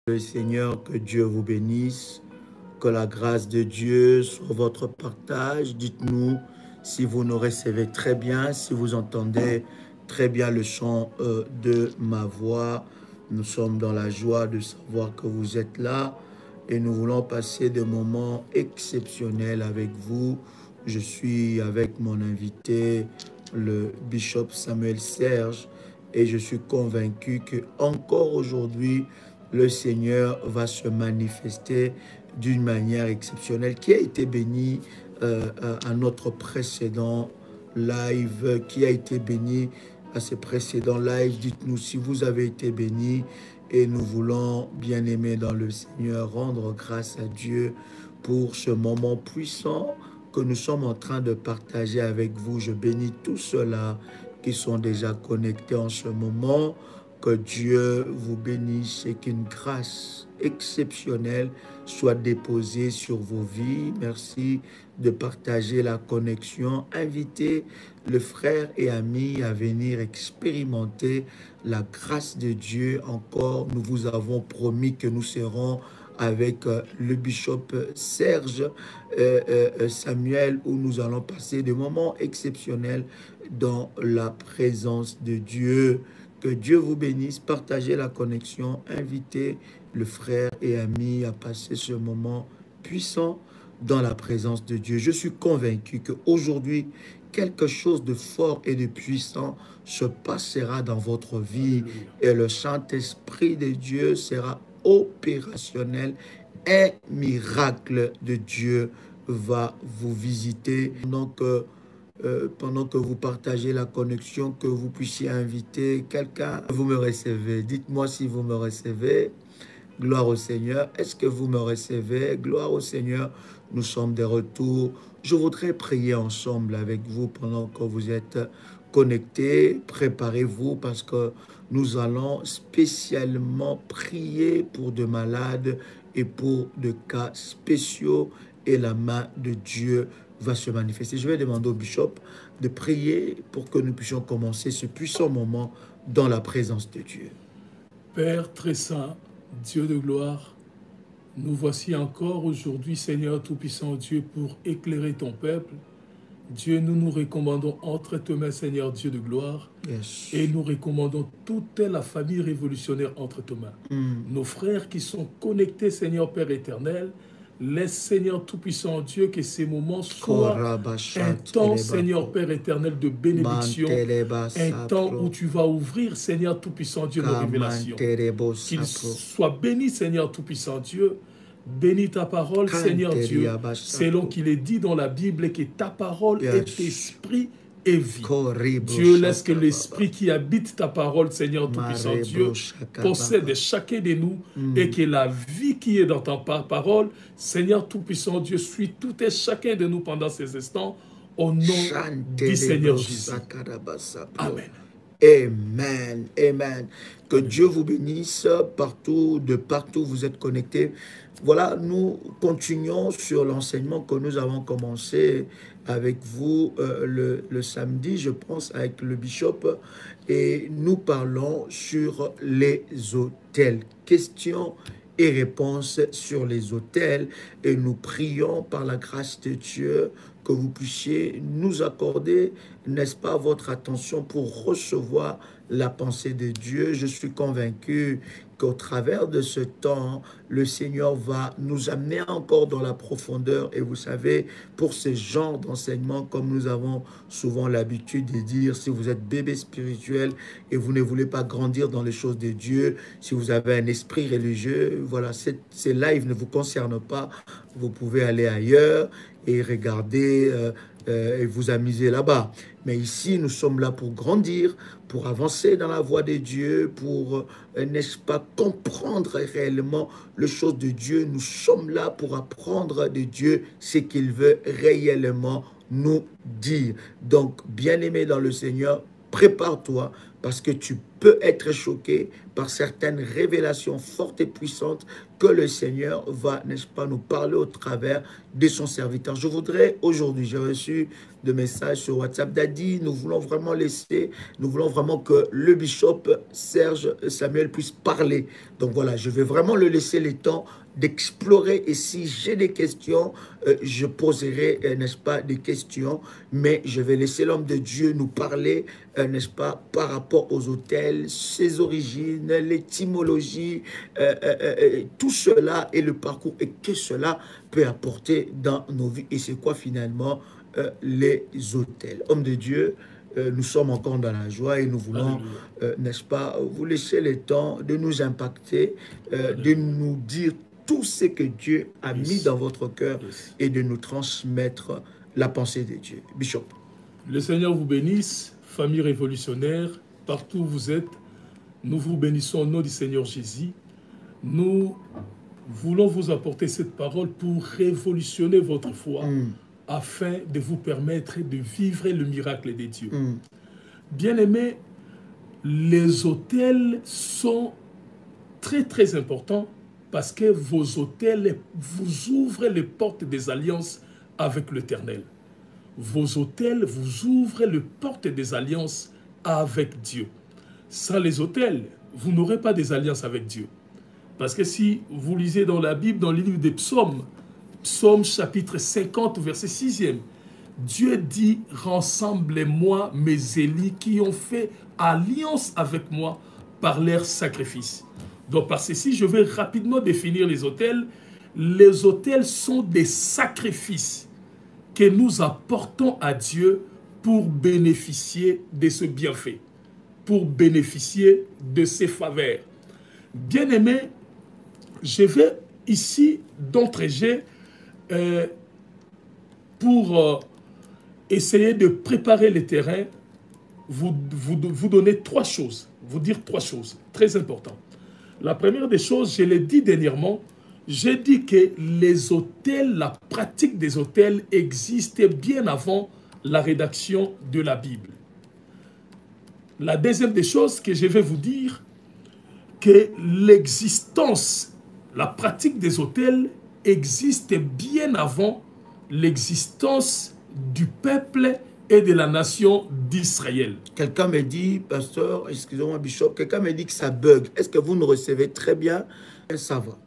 Le Seigneur, que Dieu vous bénisse, que la grâce de Dieu soit votre partage. Dites-nous si vous nous recevez très bien, si vous entendez très bien le chant de ma voix. Nous sommes dans la joie de savoir que vous êtes là et nous voulons passer des moments exceptionnels avec vous. Je suis avec mon invité, le bishop Samuel Serge, et je suis convaincu que encore aujourd'hui, le Seigneur va se manifester d'une manière exceptionnelle, qui a été béni à notre précédent live, qui a été béni à ces précédents lives. Dites-nous si vous avez été béni, et nous voulons, bien aimés dans le Seigneur, rendre grâce à Dieu pour ce moment puissant que nous sommes en train de partager avec vous. Je bénis tous ceux-là qui sont déjà connectés en ce moment. Que Dieu vous bénisse et qu'une grâce exceptionnelle soit déposée sur vos vies. Merci de partager la connexion. Invitez le frère et ami à venir expérimenter la grâce de Dieu. Encore, nous vous avons promis que nous serons avec le bishop Serge Samuel, où nous allons passer des moments exceptionnels dans la présence de Dieu. Que Dieu vous bénisse, partagez la connexion, invitez le frère et ami à passer ce moment puissant dans la présence de Dieu. Je suis convaincu qu'aujourd'hui, quelque chose de fort et de puissant se passera dans votre vie et le Saint-Esprit de Dieu sera opérationnel. Un miracle de Dieu va vous visiter. Donc, pendant que vous partagez la connexion, que vous puissiez inviter quelqu'un. Vous me recevez. Dites-moi si vous me recevez. Gloire au Seigneur. Est-ce que vous me recevez? Gloire au Seigneur. Nous sommes de retour. Je voudrais prier ensemble avec vous pendant que vous êtes connectés. Préparez-vous parce que nous allons spécialement prier pour de malades et pour de cas spéciaux, et la main de Dieu va se manifester. Je vais demander au bishop de prier pour que nous puissions commencer ce puissant moment dans la présence de Dieu. Père très saint, Dieu de gloire, nous voici encore aujourd'hui, Seigneur Tout-Puissant Dieu, pour éclairer ton peuple. Dieu, nous nous recommandons entre tes mains, Seigneur Dieu de gloire, et nous recommandons toute la famille révolutionnaire entre tes mains. Nos frères qui sont connectés, Seigneur Père éternel, laisse, Seigneur Tout-Puissant Dieu, que ces moments soient un temps, Seigneur Père éternel, de bénédiction, un temps où tu vas ouvrir, Seigneur Tout-Puissant Dieu, nos révélations. Qu'ils soient bénis, Seigneur Tout-Puissant Dieu. Bénis ta parole, Seigneur Dieu, selon qu'il est dit dans la Bible que ta parole est esprit et vie. Dieu, laisse que l'esprit qui habite ta parole, Seigneur Tout-Puissant Dieu, possède chacun de nous, et que la vie qui est dans ta parole, Seigneur Tout-Puissant Dieu, suit tout et chacun de nous pendant ces instants, au nom du Seigneur Jésus. Amen. Amen, amen. Que Dieu vous bénisse partout, de partout vous êtes connectés. Voilà, nous continuons sur l'enseignement que nous avons commencé avec vous le samedi, je pense, avec le bishop, et nous parlons sur les autels. Questions et réponses sur les autels, et nous prions par la grâce de Dieu que vous puissiez nous accorder, n'est-ce pas, votre attention pour recevoir la pensée de Dieu. Je suis convaincu qu'au travers de ce temps, le Seigneur va nous amener encore dans la profondeur. Et vous savez, pour ce genre d'enseignement, comme nous avons souvent l'habitude de dire, si vous êtes bébé spirituel et vous ne voulez pas grandir dans les choses de Dieu, si vous avez un esprit religieux, voilà, ces lives ne vous concernent pas. Vous pouvez aller ailleurs et regarder et vous amuser là-bas. Mais ici, nous sommes là pour grandir, pour avancer dans la voie de Dieu, pour, n'est-ce pas, comprendre réellement les choses de Dieu. Nous sommes là pour apprendre de Dieu ce qu'il veut réellement nous dire. Donc, bien-aimé dans le Seigneur, prépare-toi parce que tu peut être choqué par certaines révélations fortes et puissantes que le Seigneur va, n'est-ce pas, nous parler au travers de son serviteur. Je voudrais aujourd'hui, j'ai reçu de messages sur WhatsApp d'Adi, nous voulons vraiment que le bishop Serge Samuel puisse parler. Donc voilà, je vais vraiment le laisser le temps d'explorer, et si j'ai des questions, je poserai, n'est-ce pas, des questions, mais je vais laisser l'homme de Dieu nous parler, n'est-ce pas, par rapport aux autels, ses origines, l'étymologie, tout cela et le parcours, et que cela peut apporter dans nos vies, et c'est quoi finalement les autels. Homme de Dieu, nous sommes encore dans la joie et nous voulons, n'est-ce pas, vous laisser le temps de nous impacter, de nous dire tout ce que Dieu a mis dans votre cœur et de nous transmettre la pensée de Dieu. Bishop. Le Seigneur vous bénisse, famille révolutionnaire, partout où vous êtes. Nous vous bénissons au nom du Seigneur Jésus. Nous voulons vous apporter cette parole pour révolutionner votre foi afin de vous permettre de vivre le miracle de Dieu. Bien-aimés, les autels sont très très importants parce que vos autels vous ouvrent les portes des alliances avec l'Éternel. Vos autels vous ouvrent les portes des alliances avec Dieu. Sans les autels, vous n'aurez pas des alliances avec Dieu. Parce que si vous lisez dans la Bible, dans le livre des psaumes, Psaume chapitre 50, verset 6e, Dieu dit, rassemblez-moi mes élus qui ont fait alliance avec moi par leur sacrifice. Donc par ceci, je vais rapidement définir les autels. Les autels sont des sacrifices que nous apportons à Dieu pour bénéficier de ce bienfait, pour bénéficier de ses faveurs. Bien-aimés, je vais ici d'entrée pour essayer de préparer le terrain, vous donner trois choses, vous dire trois choses très importantes. La première des choses, je l'ai dit dernièrement, j'ai dit que les autels, la pratique des autels existait bien avant la rédaction de la Bible. La deuxième des choses que je vais vous dire, que l'existence, la pratique des autels existe bien avant l'existence du peuple et de la nation d'Israël. Quelqu'un me dit, pasteur, excusez-moi, bishop, quelqu'un me dit que ça bug. Est-ce que vous nous recevez très bien? Ça va.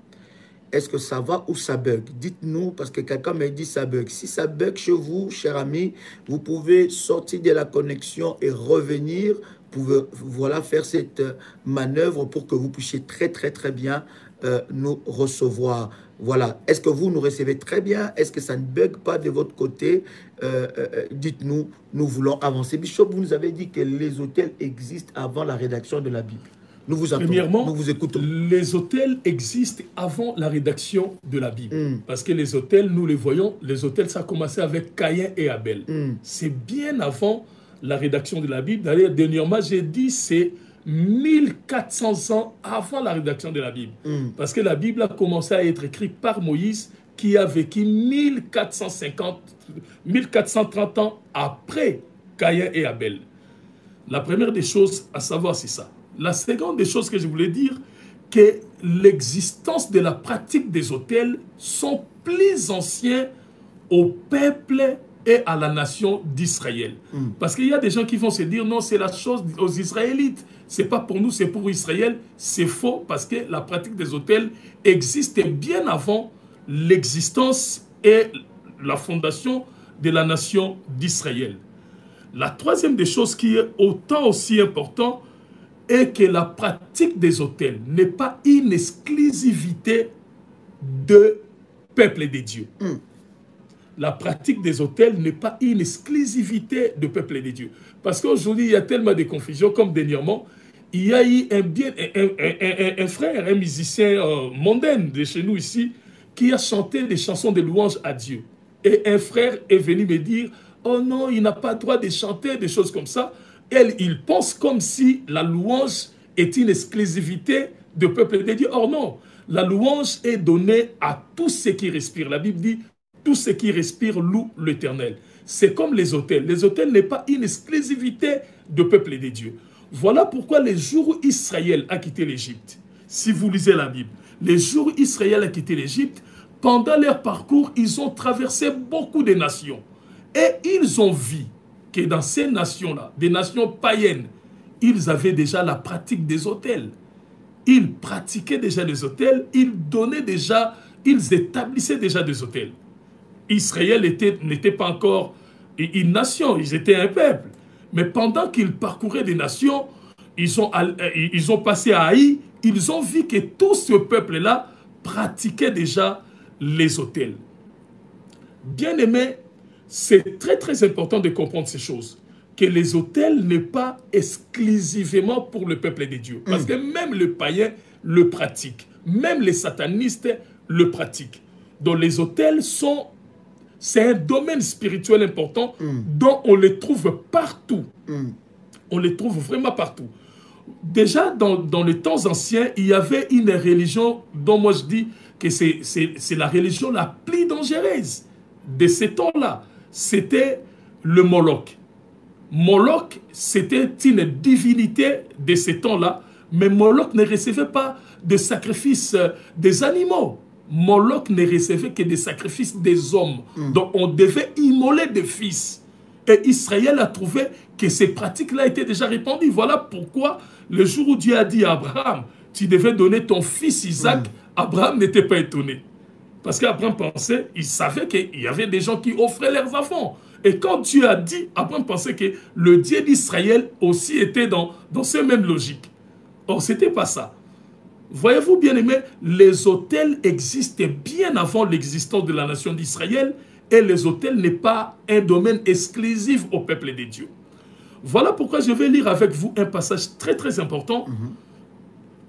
Est-ce que ça va ou ça bug? Dites-nous, parce que quelqu'un me dit ça bug. Si ça bug chez vous, cher ami, vous pouvez sortir de la connexion et revenir. Vous pouvez, voilà, faire cette manœuvre pour que vous puissiez très bien nous recevoir. Voilà. Est-ce que vous nous recevez très bien? Est-ce que ça ne bug pas de votre côté? Dites-nous, nous voulons avancer. Bishop, vous nous avez dit que les autels existent avant la rédaction de la Bible. Nous vous entendons, premièrement, nous vous écoutons. Les autels existent avant la rédaction de la Bible. Parce que les autels, nous les voyons, les autels, ça a commencé avec Caïn et Abel. C'est bien avant la rédaction de la Bible. D'ailleurs, dernièrement, j'ai dit c'est 1400 ans avant la rédaction de la Bible. Parce que la Bible a commencé à être écrite par Moïse, qui a vécu 1430 ans après Caïn et Abel. La première des choses à savoir, c'est ça. La seconde des choses que je voulais dire, que l'existence de la pratique des autels sont plus anciens au peuple et à la nation d'Israël. Parce qu'il y a des gens qui vont se dire, non, c'est la chose aux Israélites. C'est pas pour nous, c'est pour Israël. C'est faux, parce que la pratique des autels existait bien avant l'existence et la fondation de la nation d'Israël. La troisième des choses qui est autant aussi importante est que la pratique des autels n'est pas une exclusivité de peuple de Dieu. La pratique des autels n'est pas une exclusivité de peuple de Dieu. Parce qu'aujourd'hui, il y a tellement de confusion, comme dernièrement, il y a eu un frère, un musicien mondain de chez nous ici, qui a chanté des chansons de louange à Dieu. Et un frère est venu me dire, oh non, il n'a pas le droit de chanter des choses comme ça. Il pense comme si la louange est une exclusivité du peuple de Dieu. Or non, la louange est donnée à tous ceux qui respirent. La Bible dit, tous ceux qui respirent louent l'Éternel. C'est comme les autels. Les autels n'est pas une exclusivité du peuple de Dieu. Voilà pourquoi les jours où Israël a quitté l'Égypte, si vous lisez la Bible, les jours où Israël a quitté l'Égypte, pendant leur parcours, ils ont traversé beaucoup de nations. Et ils ont vu que dans ces nations-là, des nations païennes, ils avaient déjà la pratique des autels. Ils pratiquaient déjà des autels, ils établissaient déjà des autels. Israël n'était pas encore une nation, ils étaient un peuple. Mais pendant qu'ils parcouraient des nations, ils ont passé à Haï, ils ont vu que tout ce peuple-là pratiquait déjà les autels. Bien aimé, c'est très très important de comprendre ces choses. Que les autels n'est pas exclusivement pour le peuple de Dieu. Parce que même le païen le pratique. Même les satanistes le pratiquent. Donc les autels c'est un domaine spirituel important dont on les trouve partout. On les trouve vraiment partout. Déjà, dans les temps anciens, il y avait une religion dont moi je dis que c'est la religion la plus dangereuse de ces temps-là. C'était le Moloch. Moloch, c'était une divinité de ces temps-là, mais Moloch ne recevait pas de sacrifices des animaux. Moloch ne recevait que des sacrifices des hommes. Donc on devait immoler des fils. Et Israël a trouvé que ces pratiques-là étaient déjà répandues. Voilà pourquoi le jour où Dieu a dit à Abraham, tu devais donner ton fils Isaac, Abraham n'était pas étonné. Parce qu'Abraham pensait, il savait qu'il y avait des gens qui offraient leurs enfants. Et quand Dieu a dit, Abraham pensait que le Dieu d'Israël aussi était dans cette même logique. Or, ce n'était pas ça. Voyez-vous, bien aimés, les autels existaient bien avant l'existence de la nation d'Israël et les autels n'est pas un domaine exclusif au peuple de Dieu. Voilà pourquoi je vais lire avec vous un passage très très important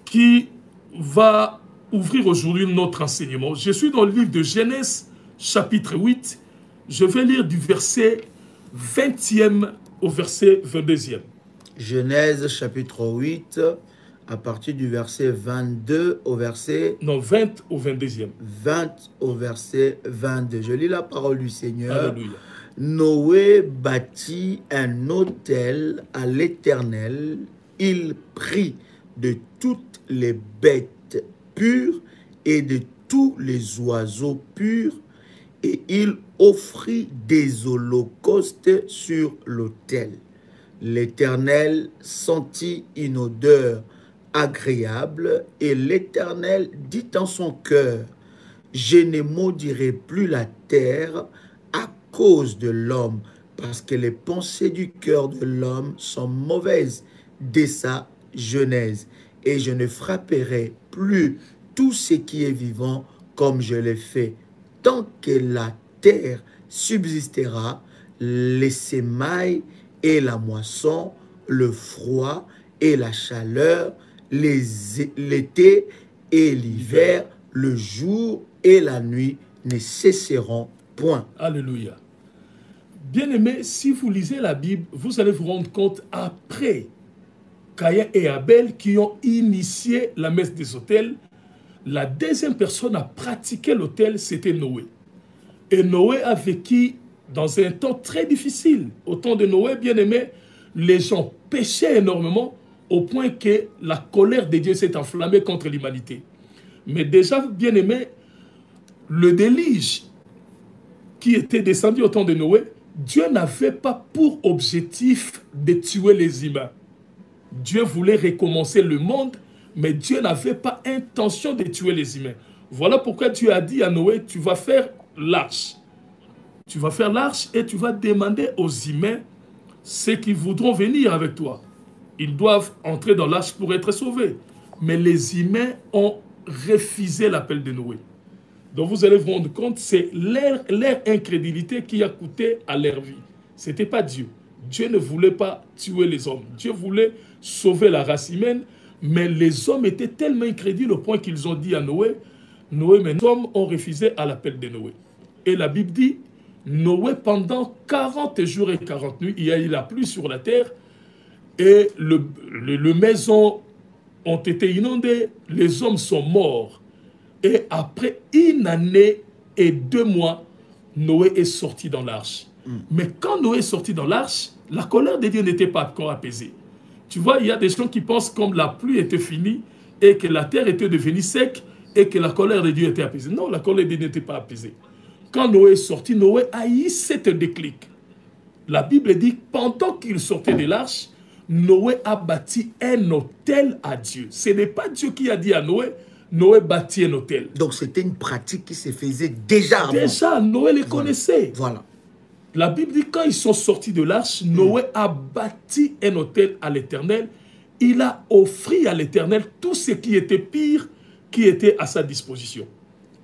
qui va ouvrir aujourd'hui notre enseignement. Je suis dans le livre de Genèse, chapitre 8. Je vais lire du verset 20e au verset 22e. Genèse, chapitre 8, à partir du verset 22 au verset... Non, 20 au 22e. 20 au verset 22. Je lis la parole du Seigneur. Alléluia. Noé bâtit un autel à l'Éternel. Il prit de toutes les bêtes pures et de tous les oiseaux purs et il offrit des holocaustes sur l'autel. L'Éternel sentit une odeur agréable et l'Éternel dit en son cœur, je ne maudirai plus la terre à cause de l'homme, parce que les pensées du cœur de l'homme sont mauvaises dès sa jeunesse, et je ne frapperai plus tout ce qui est vivant comme je l'ai fait. Tant que la terre subsistera, les semailles et la moisson, le froid et la chaleur, l'été et l'hiver, le jour et la nuit ne cesseront point. Alléluia. Bien-aimés, si vous lisez la Bible, vous allez vous rendre compte après Caïn et Abel qui ont initié la messe des autels, la deuxième personne à pratiquer l'autel, c'était Noé. Et Noé a vécu dans un temps très difficile. Au temps de Noé, bien-aimé, les gens péchaient énormément au point que la colère de Dieu s'est enflammée contre l'humanité. Mais déjà, bien-aimé, le déluge qui était descendu au temps de Noé, Dieu n'avait pas pour objectif de tuer les humains. Dieu voulait recommencer le monde, mais Dieu n'avait pas intention de tuer les humains. Voilà pourquoi Dieu a dit à Noé, tu vas faire l'arche. Tu vas faire l'arche et tu vas demander aux humains ceux qui voudront venir avec toi. Ils doivent entrer dans l'arche pour être sauvés. Mais les humains ont refusé l'appel de Noé. Donc vous allez vous rendre compte, c'est leur incrédulité qui a coûté à leur vie. Ce n'était pas Dieu. Dieu ne voulait pas tuer les hommes. Dieu voulait sauver la race humaine, mais les hommes étaient tellement incrédules au point qu'ils ont dit à Noé, mais les hommes ont refusé à l'appel de Noé. Et la Bible dit, Noé, pendant 40 jours et 40 nuits, il y a eu la pluie sur la terre, et les maisons ont été inondées, les hommes sont morts. Et après 1 année et 2 mois, Noé est sorti dans l'arche. Mais quand Noé est sorti dans l'arche, la colère de Dieu n'était pas encore apaisée. Tu vois, il y a des gens qui pensent comme la pluie était finie et que la terre était devenue sec et que la colère de Dieu était apaisée. Non, la colère de Dieu n'était pas apaisée. Quand Noé est sorti, Noé a eu cette déclic. La Bible dit que pendant qu'il sortait de l'arche, Noé a bâti un autel à Dieu. Ce n'est pas Dieu qui a dit à Noé, Noé bâtit un autel. Donc c'était une pratique qui se faisait déjà avant. Déjà, Noé les connaissait. Voilà. La Bible dit que quand ils sont sortis de l'arche, Noé a bâti un autel à l'Éternel. Il a offert à l'Éternel tout ce qui était pire, qui était à sa disposition.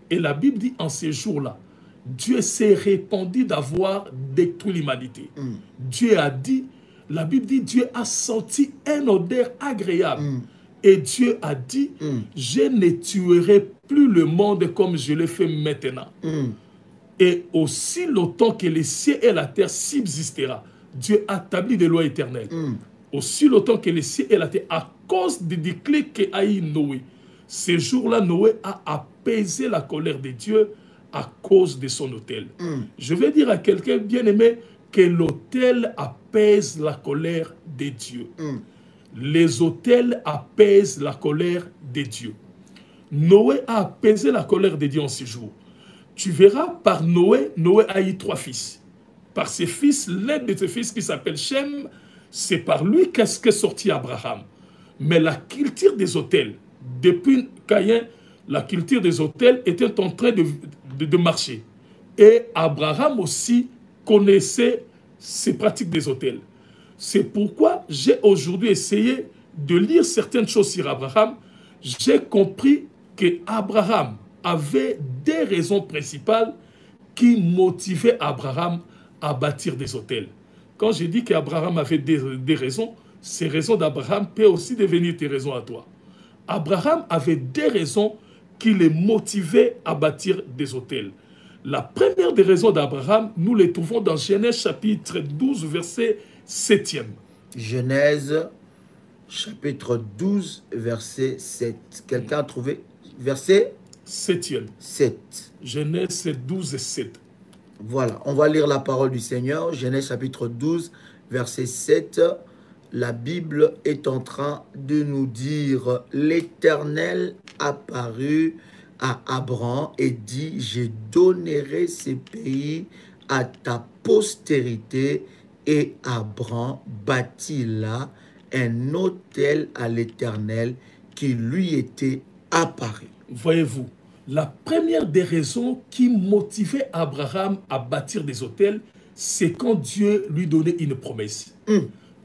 Et la Bible dit en ces jours-là, Dieu s'est répandu d'avoir détruit l'humanité. Dieu a dit, la Bible dit, Dieu a senti un odeur agréable. Et Dieu a dit, je ne tuerai plus le monde comme je le fais maintenant. Et aussi longtemps que les cieux et la terre subsistera, Dieu a établi des lois éternelles. Aussi longtemps que les cieux et la terre, à cause du déclic qu'a eu Noé. Ces jours-là, Noé a apaisé la colère de Dieu à cause de son autel. Je vais dire à quelqu'un bien-aimé que l'autel apaise la colère de Dieu. Les autels apaisent la colère de Dieu. Noé a apaisé la colère de Dieu en ces jours. Tu verras, par Noé, Noé a eu 3 fils. Par ses fils, l'un de ses fils qui s'appelle Shem, c'est par lui qu'est sorti Abraham. Mais la culture des autels, depuis Caïn, la culture des autels était en train de marcher. Et Abraham aussi connaissait ces pratiques des autels. C'est pourquoi j'ai aujourd'hui essayé de lire certaines choses sur Abraham. J'ai compris que Abraham avait des raisons principales qui motivaient Abraham à bâtir des autels. Quand j'ai dit qu'Abraham avait des raisons, ces raisons d'Abraham peuvent aussi devenir tes raisons à toi. Abraham avait des raisons qui les motivaient à bâtir des autels. La première des raisons d'Abraham, nous les trouvons dans Genèse chapitre 12, verset 7e. Genèse chapitre 12, verset 7. Quelqu'un a trouvé verset 7e. 7. Genèse 12, 7. Voilà, on va lire la parole du Seigneur. Genèse chapitre 12, verset 7. La Bible est en train de nous dire « L'Éternel apparut à Abraham et dit, je donnerai ces pays à ta postérité. Et Abraham bâtit là un autel à l'Éternel qui lui était apparu. » Voyez-vous, la première des raisons qui motivait Abraham à bâtir des autels, c'est quand Dieu lui donnait une promesse.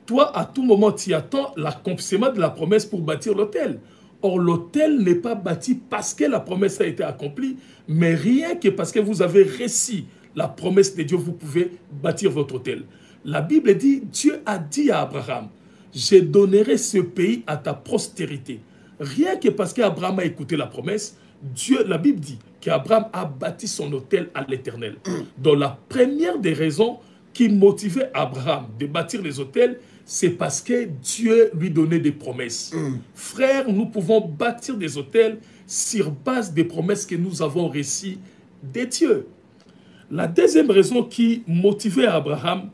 Toi, à tout moment, tu attends l'accomplissement de la promesse pour bâtir l'autel. Or, l'autel n'est pas bâti parce que la promesse a été accomplie, mais rien que parce que vous avez réussi la promesse de Dieu, vous pouvez bâtir votre autel. La Bible dit, Dieu a dit à Abraham, je donnerai ce pays à ta postérité. Rien que parce qu'Abraham a écouté la promesse, Dieu, la Bible dit qu'Abraham a bâti son autel à l'Éternel. Donc la première des raisons qui motivait Abraham de bâtir les autels, c'est parce que Dieu lui donnait des promesses. Frères, nous pouvons bâtir des autels sur base des promesses que nous avons reçues de Dieu. La deuxième raison qui motivait Abraham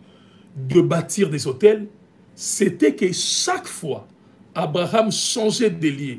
de bâtir des autels, c'était que chaque fois Abraham changeait de lieu,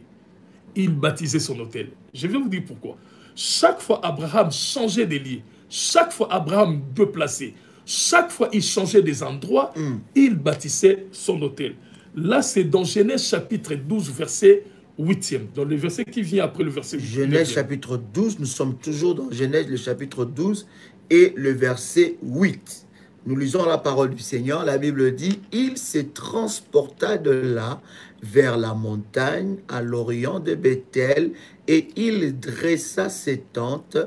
il baptisait son autel. Je vais vous dire pourquoi. Chaque fois Abraham changeait de lieu, chaque fois Abraham déplaçait, chaque fois il changeait des endroits, il bâtissait son autel. Là, c'est dans Genèse chapitre 12, verset 8e, dans le verset qui vient après le verset 8e. Genèse chapitre 12, nous sommes toujours dans Genèse le chapitre 12 et le verset 8. Nous lisons la parole du Seigneur. La Bible dit, il se transporta de là vers la montagne à l'orient de Bethel et il dressa ses tentes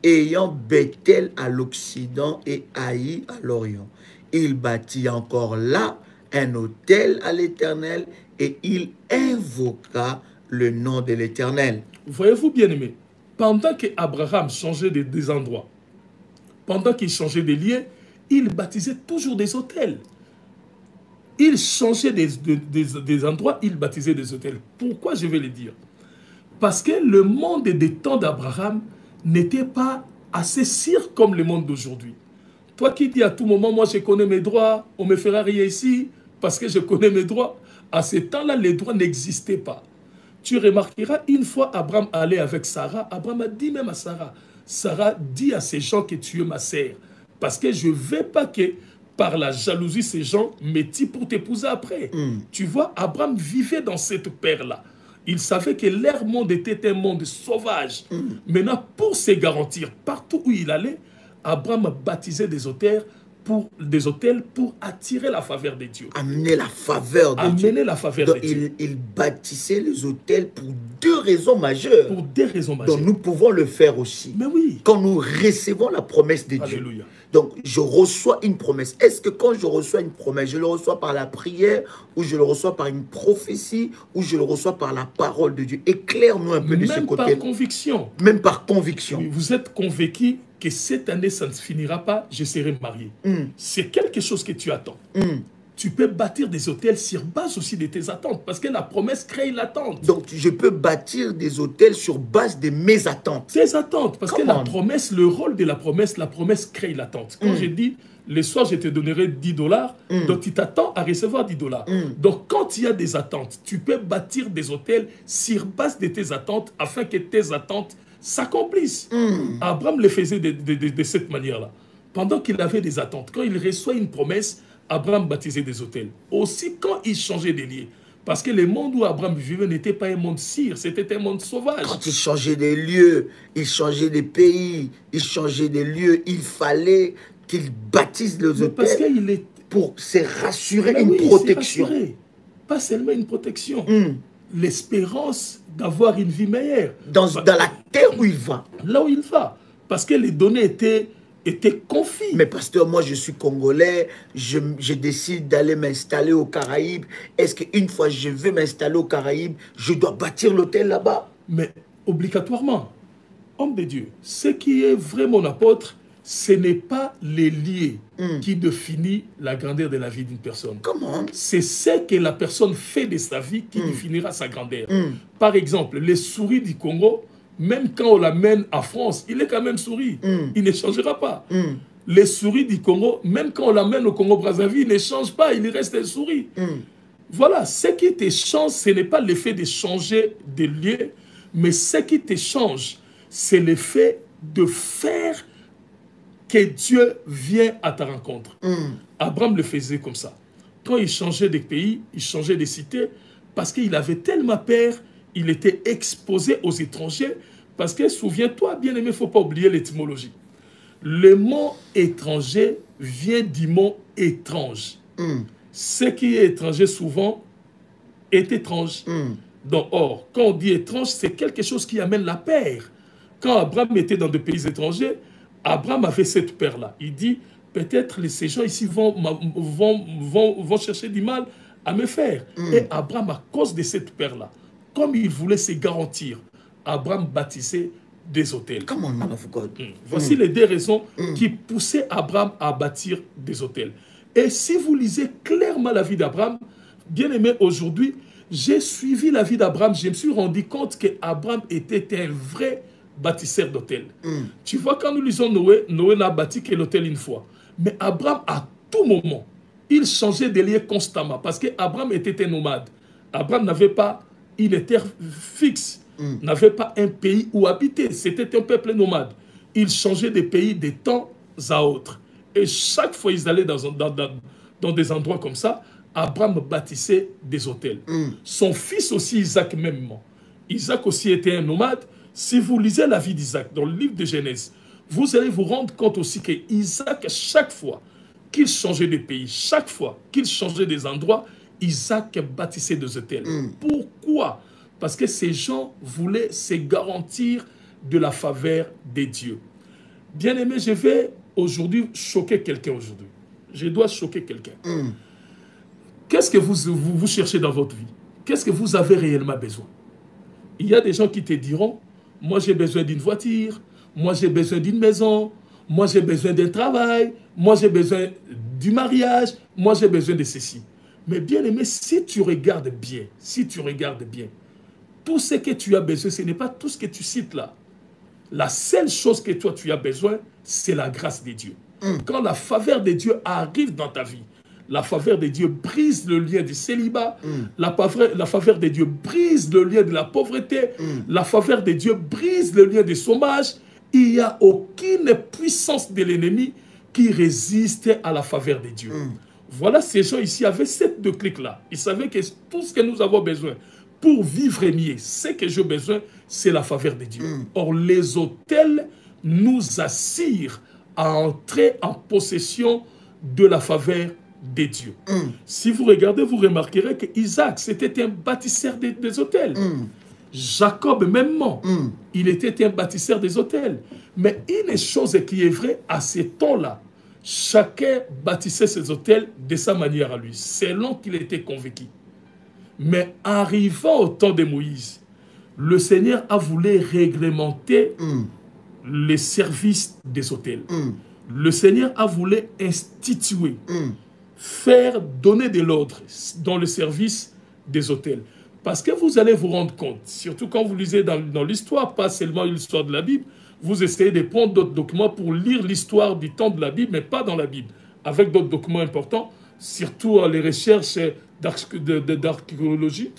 ayant Bethel à l'occident et Haï à l'orient. Il bâtit encore là un autel à l'Éternel et il invoqua le nom de l'Éternel. Voyez-vous, bien-aimés, pendant qu'Abraham changeait des endroits, pendant qu'il changeait des lieux, il baptisait toujours des autels. Il changeait des endroits, il baptisait des autels. Pourquoi je vais le dire? Parce que le monde des temps d'Abraham n'était pas assez sûr comme le monde d'aujourd'hui. Toi qui dis à tout moment, moi je connais mes droits, on ne me fera rien ici parce que je connais mes droits. À ce temps-là, les droits n'existaient pas. Tu remarqueras, une fois Abraham allait avec Sarah, Abraham a dit même à Sarah, Sarah, dis à ces gens que tu es ma sœur, parce que je ne veux pas que par la jalousie, ces gens mettent pour t'épouser après. Tu vois, Abraham vivait dans cette paix-là. Il savait que leur monde était un monde sauvage. Maintenant, pour se garantir, partout où il allait, Abraham baptisait des hôtels pour attirer la faveur de Dieu. Amener la faveur de Dieu. Amener la faveur de Dieu. Il bâtissait les hôtels pour deux raisons majeures. Pour des raisons majeures. Donc nous pouvons le faire aussi. Mais oui. Quand nous recevons la promesse de Dieu. Alléluia. Donc je reçois une promesse. Est-ce que quand je reçois une promesse, je le reçois par la prière, ou je le reçois par une prophétie, ou je le reçois par la parole de Dieu? Éclaire-nous un peu de ce côté. Même par conviction. Même par conviction. Oui, vous êtes convaincu que cette année, ça ne finira pas, je serai marié. C'est quelque chose que tu attends. Tu peux bâtir des hôtels sur base aussi de tes attentes, parce que la promesse crée l'attente. Donc, je peux bâtir des hôtels sur base de mes attentes. Tes attentes, parce que la promesse, le rôle de la promesse crée l'attente. Quand je dis, le soir, je te donnerai 10 $, donc tu t'attends à recevoir 10 $. Donc, quand il y a des attentes, tu peux bâtir des hôtels sur base de tes attentes, afin que tes attentes s'accomplissent. Abraham le faisait de cette manière-là. Pendant qu'il avait des attentes, quand il reçoit une promesse, Abraham baptisait des hôtels. Aussi quand il changeait des lieux. Parce que le monde où Abraham vivait n'était pas un monde sire, c'était un monde sauvage. Quand il changeait des lieux, il changeait des pays, il changeait des lieux, il fallait qu'il bâtisse les hôtels parce qu'il est... pour se rassurer une protection. Pas seulement une protection. L'espérance d'avoir une vie meilleure. Dans la terre où il va. Là où il va. Parce que les données étaient confiées. Mais pasteur, moi je suis congolais, je décide d'aller m'installer aux Caraïbes. Est-ce qu'une fois je vais m'installer aux Caraïbes, je dois bâtir l'hôtel là-bas? Mais obligatoirement, homme de Dieu, ce qui est vrai mon apôtre, ce n'est pas les lieux qui définissent la grandeur de la vie d'une personne. Comment? C'est ce que la personne fait de sa vie qui définira sa grandeur. Par exemple, les souris du Congo, même quand on l'amène à France, il est quand même souris. Il ne changera pas. Les souris du Congo, même quand on l'amène au Congo-Brazzaville, il ne change pas, il reste un souris. Voilà, ce qui te change, ce n'est pas l'effet de changer de lieu, mais ce qui te change, c'est l'effet de faire que Dieu vient à ta rencontre. Abraham le faisait comme ça. Quand il changeait de pays, il changeait de cité, parce qu'il avait tellement peur, il était exposé aux étrangers, parce que, souviens-toi, bien-aimé, il ne faut pas oublier l'étymologie. Le mot étranger vient du mot étrange. Ce qui est étranger, souvent, est étrange. Donc, or, quand on dit étrange, c'est quelque chose qui amène la peur. Quand Abraham était dans des pays étrangers, Abraham avait cette peur-là. Il dit, peut-être ces gens ici vont chercher du mal à me faire. Et Abraham, à cause de cette peur-là, comme il voulait se garantir, Abraham bâtissait des hôtels. Come on, man of God. Voici les deux raisons qui poussaient Abraham à bâtir des hôtels. Et si vous lisez clairement la vie d'Abraham, bien aimé, aujourd'hui, j'ai suivi la vie d'Abraham, je me suis rendu compte qu'Abraham était un vrai bâtisseur d'hôtel. Tu vois, quand nous lisons Noé, Noé n'a bâti que l'hôtel une fois. Mais Abraham, à tout moment, il changeait de lieu constamment parce qu'Abraham était un nomade. Abraham n'avait pas une terre fixe, n'avait pas un pays où habiter. C'était un peuple nomade. Il changeait de pays de temps à autre. Et chaque fois ils allaient dans des endroits comme ça, Abraham bâtissait des hôtels. Son fils aussi, Isaac, même. Isaac aussi était un nomade. Si vous lisez la vie d'Isaac dans le livre de Genèse, vous allez vous rendre compte aussi que Isaac, chaque fois qu'il changeait de pays, chaque fois qu'il changeait des endroits, Isaac bâtissait des hôtels. Pourquoi? Parce que ces gens voulaient se garantir de la faveur des dieux. Bien aimé, je vais aujourd'hui choquer quelqu'un aujourd'hui. Je dois choquer quelqu'un. Qu'est-ce que vous cherchez dans votre vie? Qu'est-ce que vous avez réellement besoin? Il y a des gens qui te diront, moi j'ai besoin d'une voiture, moi j'ai besoin d'une maison, moi j'ai besoin d'un travail, moi j'ai besoin du mariage, moi j'ai besoin de ceci. Mais bien aimé, si tu regardes bien, tout ce que tu as besoin, ce n'est pas tout ce que tu cites là. La seule chose que toi tu as besoin, c'est la grâce de Dieu. Quand la faveur de Dieu arrive dans ta vie, La faveur de Dieu brise le lien du célibat. La faveur de Dieu brise le lien de la pauvreté. La faveur de Dieu brise le lien du chômage. Il n'y a aucune puissance de l'ennemi qui résiste à la faveur de Dieu. Voilà, ces gens ici avaient ces deux clics-là. Ils savaient que tout ce que nous avons besoin pour vivre mieux, ce que j'ai besoin, c'est la faveur de Dieu. Or, les autels nous assurent à entrer en possession de la faveur de Dieu. Si vous regardez, vous remarquerez que Isaac, c'était un bâtisseur des autels. Jacob, mêmement, il était un bâtisseur des autels. Mais une chose qui est vraie, à ce temps-là, chacun bâtissait ses autels de sa manière à lui, selon qu'il était convaincu. Mais arrivant au temps de Moïse, le Seigneur a voulu réglementer les services des autels. Le Seigneur a voulu instituer, faire donner de l'ordre dans le service des autels. Parce que vous allez vous rendre compte, surtout quand vous lisez dans l'histoire, pas seulement l'histoire de la Bible, vous essayez de prendre d'autres documents pour lire l'histoire du temps de la Bible, mais pas dans la Bible, avec d'autres documents importants, surtout les recherches d'archéologie.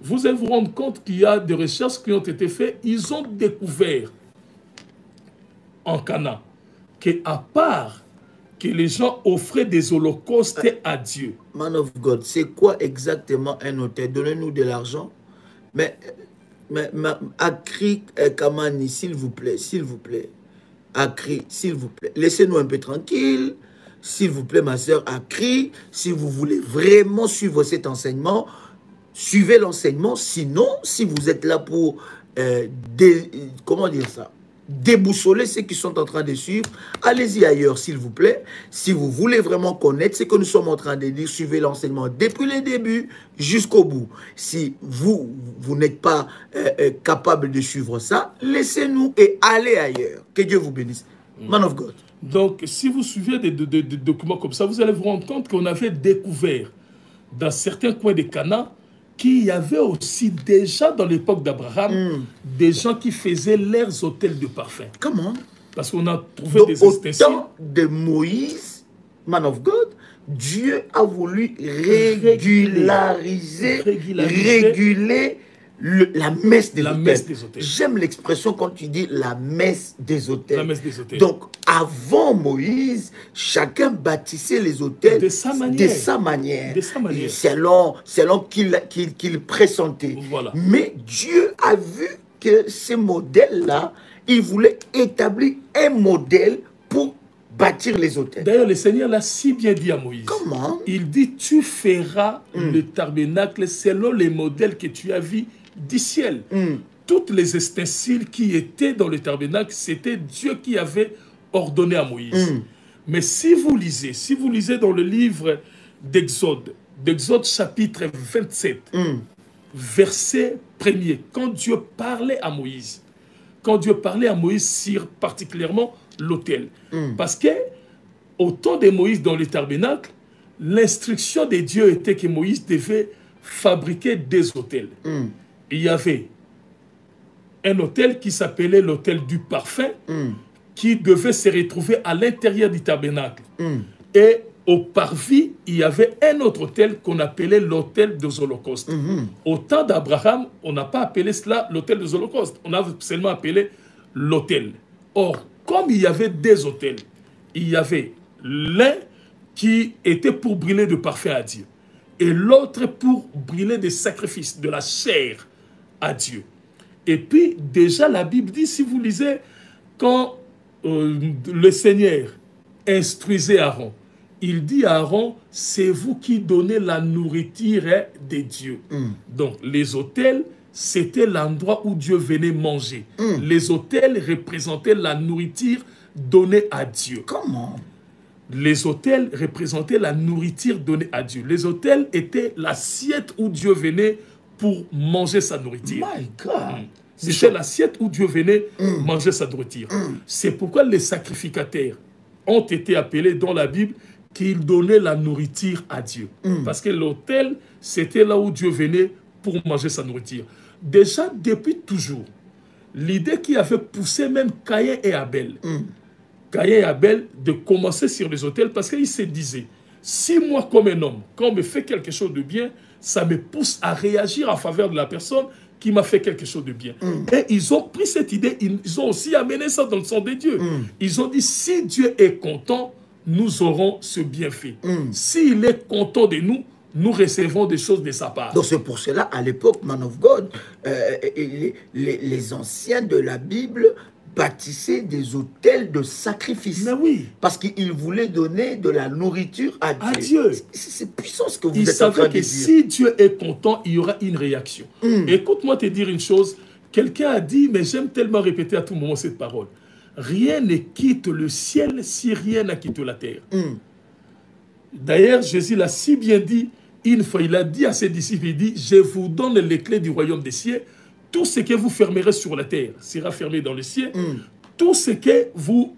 Vous allez vous rendre compte qu'il y a des recherches qui ont été faites. Ils ont découvert en Canaan qu'à part que les gens offraient des holocaustes à Dieu. Man of God, c'est quoi exactement un autel? Donnez-nous de l'argent. Mais Akri Kamani, s'il vous plaît, Akri, s'il vous plaît, laissez-nous un peu tranquille. S'il vous plaît, ma soeur Akri, si vous voulez vraiment suivre cet enseignement, suivez l'enseignement. Sinon, si vous êtes là pour, comment dire ça, déboussoler ceux qui sont en train de suivre, allez-y ailleurs, s'il vous plaît. Si vous voulez vraiment connaître ce que nous sommes en train de dire, suivez l'enseignement depuis le début jusqu'au bout. Si vous n'êtes pas capable de suivre ça, laissez-nous et allez ailleurs. Que Dieu vous bénisse. Man of God. Donc, si vous suivez des documents comme ça, vous allez vous rendre compte qu'on avait découvert dans certains coins de Canaan qu'il y avait aussi déjà dans l'époque d'Abraham des gens qui faisaient leurs autels de parfum. Comment? Parce qu'on a trouvé des ustensiles. Au temps de Moïse, man of God, Dieu a voulu régulariser, réguler la messe des autels. J'aime l'expression quand tu dis la messe des autels. La messe des autels. Donc, avant Moïse, chacun bâtissait les autels de sa manière. Selon qu'il pressentait. Voilà. Mais Dieu a vu que ce modèle-là, il voulait établir un modèle pour bâtir les autels. D'ailleurs, le Seigneur l'a si bien dit à Moïse. Comment? Il dit, tu feras le tabernacle selon les modèles que tu as vus du ciel. Toutes les ustensiles qui étaient dans le tabernacle, c'était Dieu qui avait ordonné à Moïse. Mais si vous lisez dans le livre d'Exode chapitre 27, verset 1er, quand Dieu parlait à Moïse sur particulièrement l'autel. Parce que au temps de Moïse dans le tabernacle, l'instruction de Dieu était que Moïse devait fabriquer des autels. Il y avait un autel qui s'appelait l'autel du parfum, qui devait se retrouver à l'intérieur du tabernacle. Et au parvis, il y avait un autre autel qu'on appelait l'autel des holocaustes. Au temps d'Abraham, on n'a pas appelé cela l'autel des holocaustes. On a seulement appelé l'autel. Or, comme il y avait des autels, il y avait l'un qui était pour brûler de parfum à Dieu et l'autre pour brûler des sacrifices, de la chair à Dieu. Et puis, déjà, la Bible dit, si vous lisez, quand le Seigneur instruisait Aaron, il dit à Aaron, c'est vous qui donnez la nourriture des dieux. Donc, les autels, c'était l'endroit où Dieu venait manger. Les autels représentaient la nourriture donnée à Dieu. Comment? Les autels représentaient la nourriture donnée à Dieu. Les autels étaient l'assiette où Dieu venait pour manger sa nourriture. My God! C'était l'assiette où Dieu venait manger sa nourriture. C'est pourquoi les sacrificateurs ont été appelés dans la Bible qu'ils donnaient la nourriture à Dieu. Parce que l'autel, c'était là où Dieu venait pour manger sa nourriture. Déjà, depuis toujours, l'idée qui avait poussé même Caïn et Abel, de commencer sur les autels, parce qu'ils se disaient, Si moi, comme un homme, quand on me fait quelque chose de bien, ça me pousse à réagir en faveur de la personne qui m'a fait quelque chose de bien. Et ils ont pris cette idée, ils ont aussi amené ça dans le sang de Dieu. Ils ont dit, si Dieu est content, nous aurons ce bienfait. S'il est content de nous, nous recevons des choses de sa part. Donc c'est pour cela, à l'époque, Man of God, les anciens de la Bible bâtissaient des autels de sacrifice. Mais oui. Parce qu'ils voulaient donner de la nourriture à Dieu. Dieu. C'est puissant ce que vous Ils êtes en train de savaient dire. que si Dieu est content, il y aura une réaction. Écoute-moi te dire une chose. Quelqu'un a dit, mais j'aime tellement répéter à tout moment cette parole. Rien ne quitte le ciel si rien n'a quitté la terre. D'ailleurs, Jésus l'a si bien dit, une fois il a dit à ses disciples, il dit, je vous donne les clés du royaume des cieux. Tout ce que vous fermerez sur la terre sera fermé dans le ciel. Tout ce que vous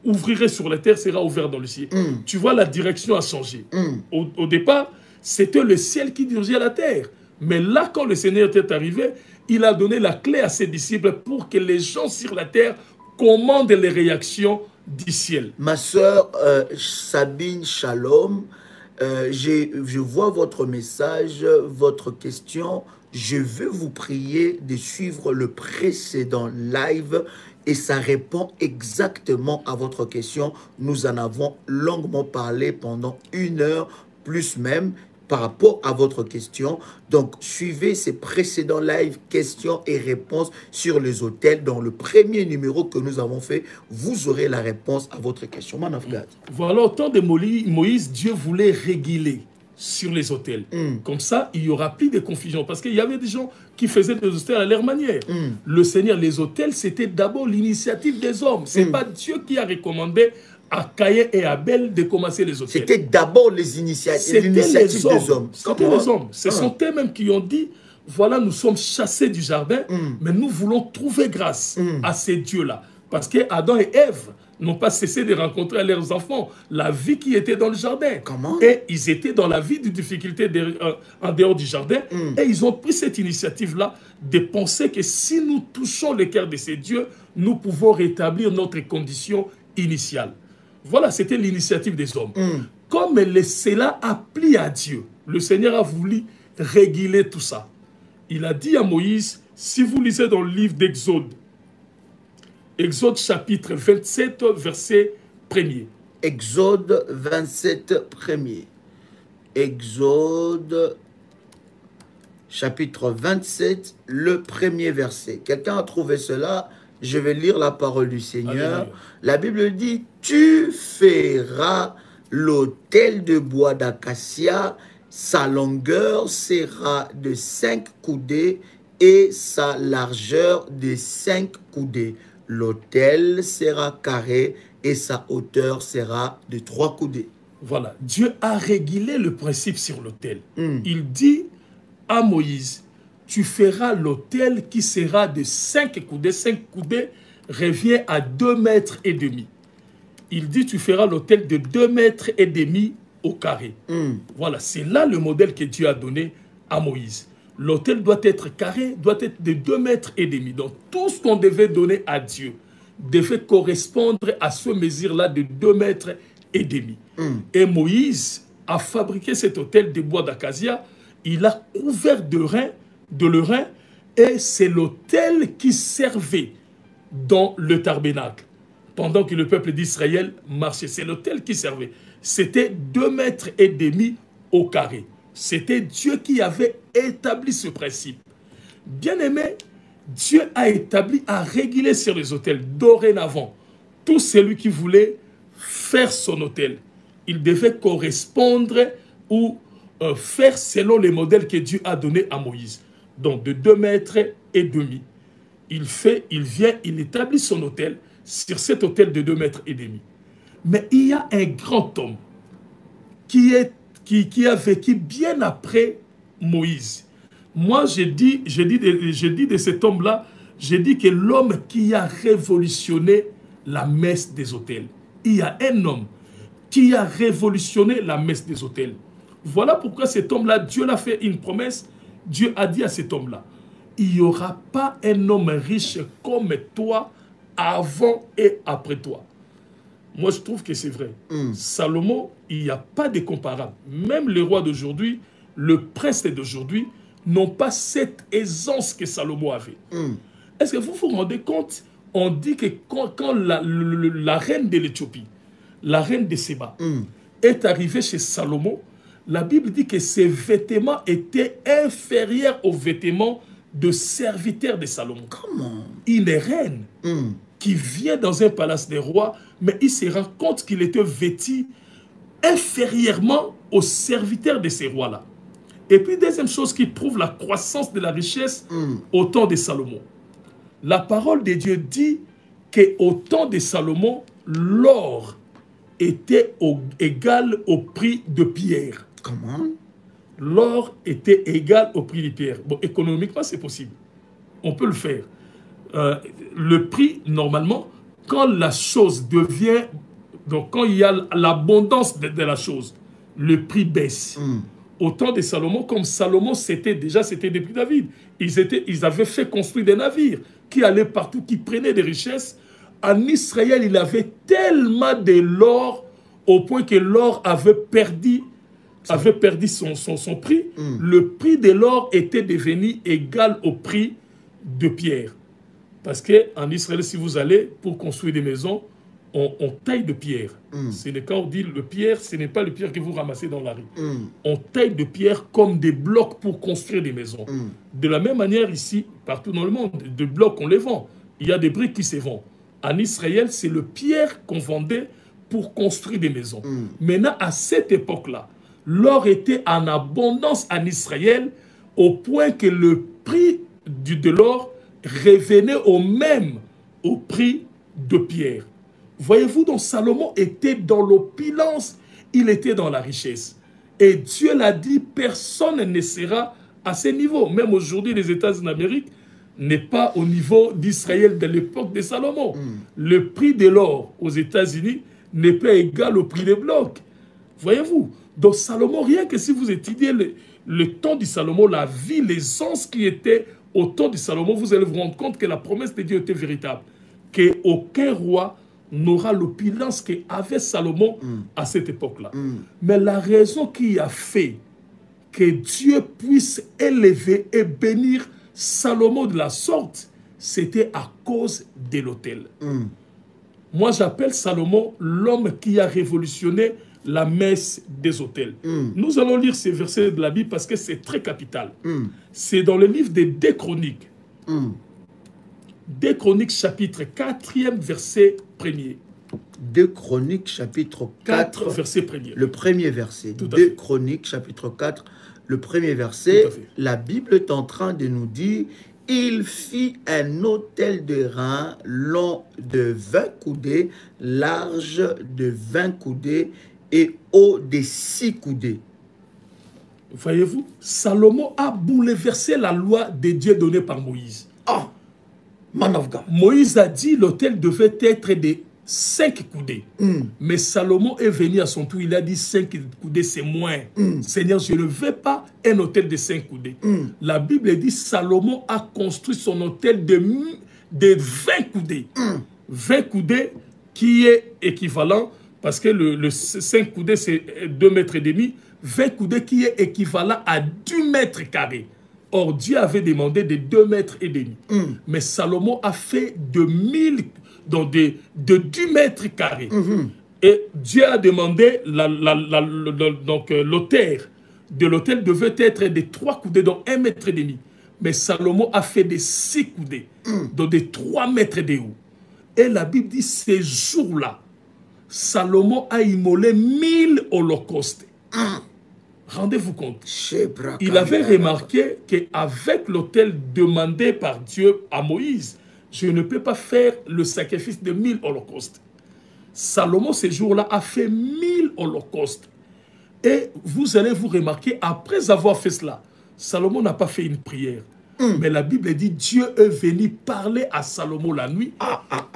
ouvrirez sur la terre sera ouvert dans le ciel. Tu vois, la direction a changé. Au départ, c'était le ciel qui dirigeait la terre. Mais là, quand le Seigneur était arrivé, il a donné la clé à ses disciples pour que les gens sur la terre commandent les réactions du ciel. Ma sœur Sabine Shalom, je vois votre message, votre question. Je veux vous prier de suivre le précédent live et ça répond exactement à votre question. Nous en avons longuement parlé pendant 1 heure, plus même, par rapport à votre question. Donc, suivez ces précédents lives, questions et réponses sur les autels. Dans le premier numéro que nous avons fait, vous aurez la réponse à votre question. Man of God. Voilà, au temps de Moïse, Dieu voulait réguler sur les autels. Comme ça, il n'y aura plus de confusion. Parce qu'il y avait des gens qui faisaient des autels à leur manière. Le Seigneur, les autels, c'était d'abord l'initiative des hommes. Ce n'est pas Dieu qui a recommandé à Caïn et Abel de commencer les autels. C'était d'abord les initiatives des hommes. C'était les hommes. Ce sont eux-mêmes qui ont dit, voilà, nous sommes chassés du jardin, mais nous voulons trouver grâce à ces dieux-là. Parce que Adam et Ève n'ont pas cessé de rencontrer leurs enfants, la vie qui était dans le jardin. Comment? Et ils étaient dans la vie de difficulté en dehors du jardin. Et ils ont pris cette initiative-là de penser que si nous touchons le cœur de ces dieux, nous pouvons rétablir notre condition initiale. Voilà, c'était l'initiative des hommes. Comme cela a plu à Dieu, le Seigneur a voulu réguler tout ça. Il a dit à Moïse, si vous lisez dans le livre d'Exode, Exode chapitre 27, verset 1er. Exode 27, 1er. Exode chapitre 27, le 1er verset. Quelqu'un a trouvé cela? Je vais lire la parole du Seigneur. Alléluia. La Bible dit, tu feras l'autel de bois d'acacia, sa longueur sera de 5 coudées et sa largeur de 5 coudées. L'autel sera carré et sa hauteur sera de 3 coudées. Voilà, Dieu a régulé le principe sur l'autel. Il dit à Moïse, tu feras l'autel qui sera de 5 coudées. 5 coudées revient à 2,5 mètres. Il dit, tu feras l'autel de 2,5 mètres au carré. Voilà, c'est là le modèle que Dieu a donné à Moïse. L'autel doit être carré, doit être de 2,5 mètres. Donc, tout ce qu'on devait donner à Dieu devait correspondre à ce mesure-là de 2,5 mètres. Et Moïse a fabriqué cet autel de bois d'acacia. Il a couvert de lerin, et c'est l'autel qui servait dans le tabernacle. Pendant que le peuple d'Israël marchait, c'est l'autel qui servait. C'était 2,5 mètres au carré. C'était Dieu qui avait établi ce principe. Bien aimé, Dieu a établi, a réguler sur les autels. Dorénavant, tout celui qui voulait faire son autel, il devait correspondre ou faire selon les modèles que Dieu a donnés à Moïse. Donc de 2,5 mètres. Il vient, il établit son autel sur cet autel de 2,5 mètres. Mais il y a un grand homme qui a vécu bien après Moïse. Moi, je dis de cet homme-là, j'ai dit que l'homme qui a révolutionné la messe des autels. Il y a un homme qui a révolutionné la messe des autels. Voilà pourquoi cet homme-là, Dieu l'a fait une promesse. Dieu a dit à cet homme-là, il n'y aura pas un homme riche comme toi avant et après toi. Moi, je trouve que c'est vrai. Salomon, il n'y a pas de comparable. Même les rois d'aujourd'hui, le prince d'aujourd'hui, n'ont pas cette aisance que Salomon avait. Est-ce que vous vous rendez compte? On dit que quand la reine de l'Éthiopie, la reine de Séba, est arrivée chez Salomon, la Bible dit que ses vêtements étaient inférieurs aux vêtements de serviteurs de Salomon. Comment? Une reine qui vient dans un palace des rois, mais il se rend compte qu'il était vêtu inférieurement aux serviteurs de ces rois-là. Et puis, deuxième chose qui prouve la croissance de la richesse au temps de Salomon. La parole de Dieu dit qu'au temps de Salomon, l'or était égal au prix de pierre. Comment? L'or était égal au prix de pierre. Bon, économiquement, c'est possible. On peut le faire. Le prix, normalement, quand la chose devient... Donc, quand il y a l'abondance de la chose, le prix baisse. Au temps de Salomon, comme Salomon, c'était depuis David. Ils avaient fait construire des navires qui allaient partout, qui prenaient des richesses. En Israël, il avait tellement de l'or au point que l'or avait perdu son prix. Le prix de l'or était devenu égal au prix de pierre. Parce qu'en Israël, si vous allez pour construire des maisons, on taille de pierre. C'est le cas où on dit le pierre, ce n'est pas le pierre que vous ramassez dans la rue. On taille de pierre comme des blocs pour construire des maisons. De la même manière ici, partout dans le monde, de blocs, on les vend. Il y a des briques qui se vendent. En Israël, c'est le pierre qu'on vendait pour construire des maisons. Maintenant, à cette époque-là, l'or était en abondance en Israël au point que le prix de l'or revenait au prix de pierre. Voyez-vous, donc Salomon était dans l'opulence, il était dans la richesse. Et Dieu l'a dit, personne ne sera à ce niveau. Même aujourd'hui, les États-Unis d'Amérique n'est pas au niveau d'Israël de l'époque de Salomon. Le prix de l'or aux États-Unis n'est pas égal au prix des blocs. Voyez-vous, donc Salomon, rien que si vous étudiez le temps du Salomon, la vie, l'aisance qui était au temps du Salomon, vous allez vous rendre compte que la promesse de Dieu était véritable. Qu'aucun roi n'aura l'opulence qu'avait Salomon à cette époque-là. Mais la raison qui a fait que Dieu puisse élever et bénir Salomon de la sorte, c'était à cause de l'autel. Moi, j'appelle Salomon l'homme qui a révolutionné la messe des autels. Nous allons lire ces versets de la Bible parce que c'est très capital. C'est dans le livre des 2 Chroniques. 2 Chroniques, chapitre 4e, verset 1er. 2 Chroniques, chapitre 4, verset 1er. Le premier verset. Tout à 2 fait. Chroniques, chapitre 4, le premier verset. Tout à fait. La Bible est en train de nous dire « Il fit un autel de rein long de 20 coudées, large de 20 coudées et haut de 6 coudées. » Voyez-vous, Salomon a bouleversé la loi de Dieu donnée par Moïse. Ah, man of God. Moïse a dit l'autel devait être de 5 coudées. Mais Salomon est venu à son tour, il a dit 5 coudées, c'est moins. Seigneur, je ne veux pas un autel de 5 coudées. La Bible dit Salomon a construit son autel de 20 coudées. 20 coudées qui est équivalent, parce que le 5 coudées c'est 2,5 mètres. 20 coudées qui est équivalent à 10 mètres carrés. Or, Dieu avait demandé de 2,5 mètres. Mais Salomon a fait de 10 mètres carrés. Et Dieu a demandé, donc l'autel de l'autel devait être de 3 coudées, donc 1,5 mètre. Mais Salomon a fait de 6 coudées, donc de 3 mètres de haut. Et la Bible dit, ces jours-là, Salomon a immolé 1000 holocaustes. Rendez-vous compte. Il avait remarqué qu'avec l'autel demandé par Dieu à Moïse, je ne peux pas faire le sacrifice de 1000 holocaustes. Salomon, ces jours-là, a fait 1000 holocaustes. Et vous allez vous remarquer, après avoir fait cela, Salomon n'a pas fait une prière. Mais la Bible dit, Dieu est venu parler à Salomon la nuit.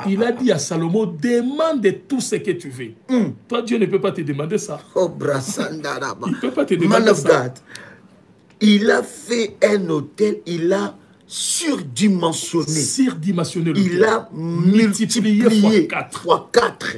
Il a dit à Salomon, demande tout ce que tu veux. Toi, Dieu ne peut pas te demander ça. Il ne peut pas te demander ça. God, il a fait un hôtel, il a surdimensionné. Surdimensionné. Il a multiplié fois 4.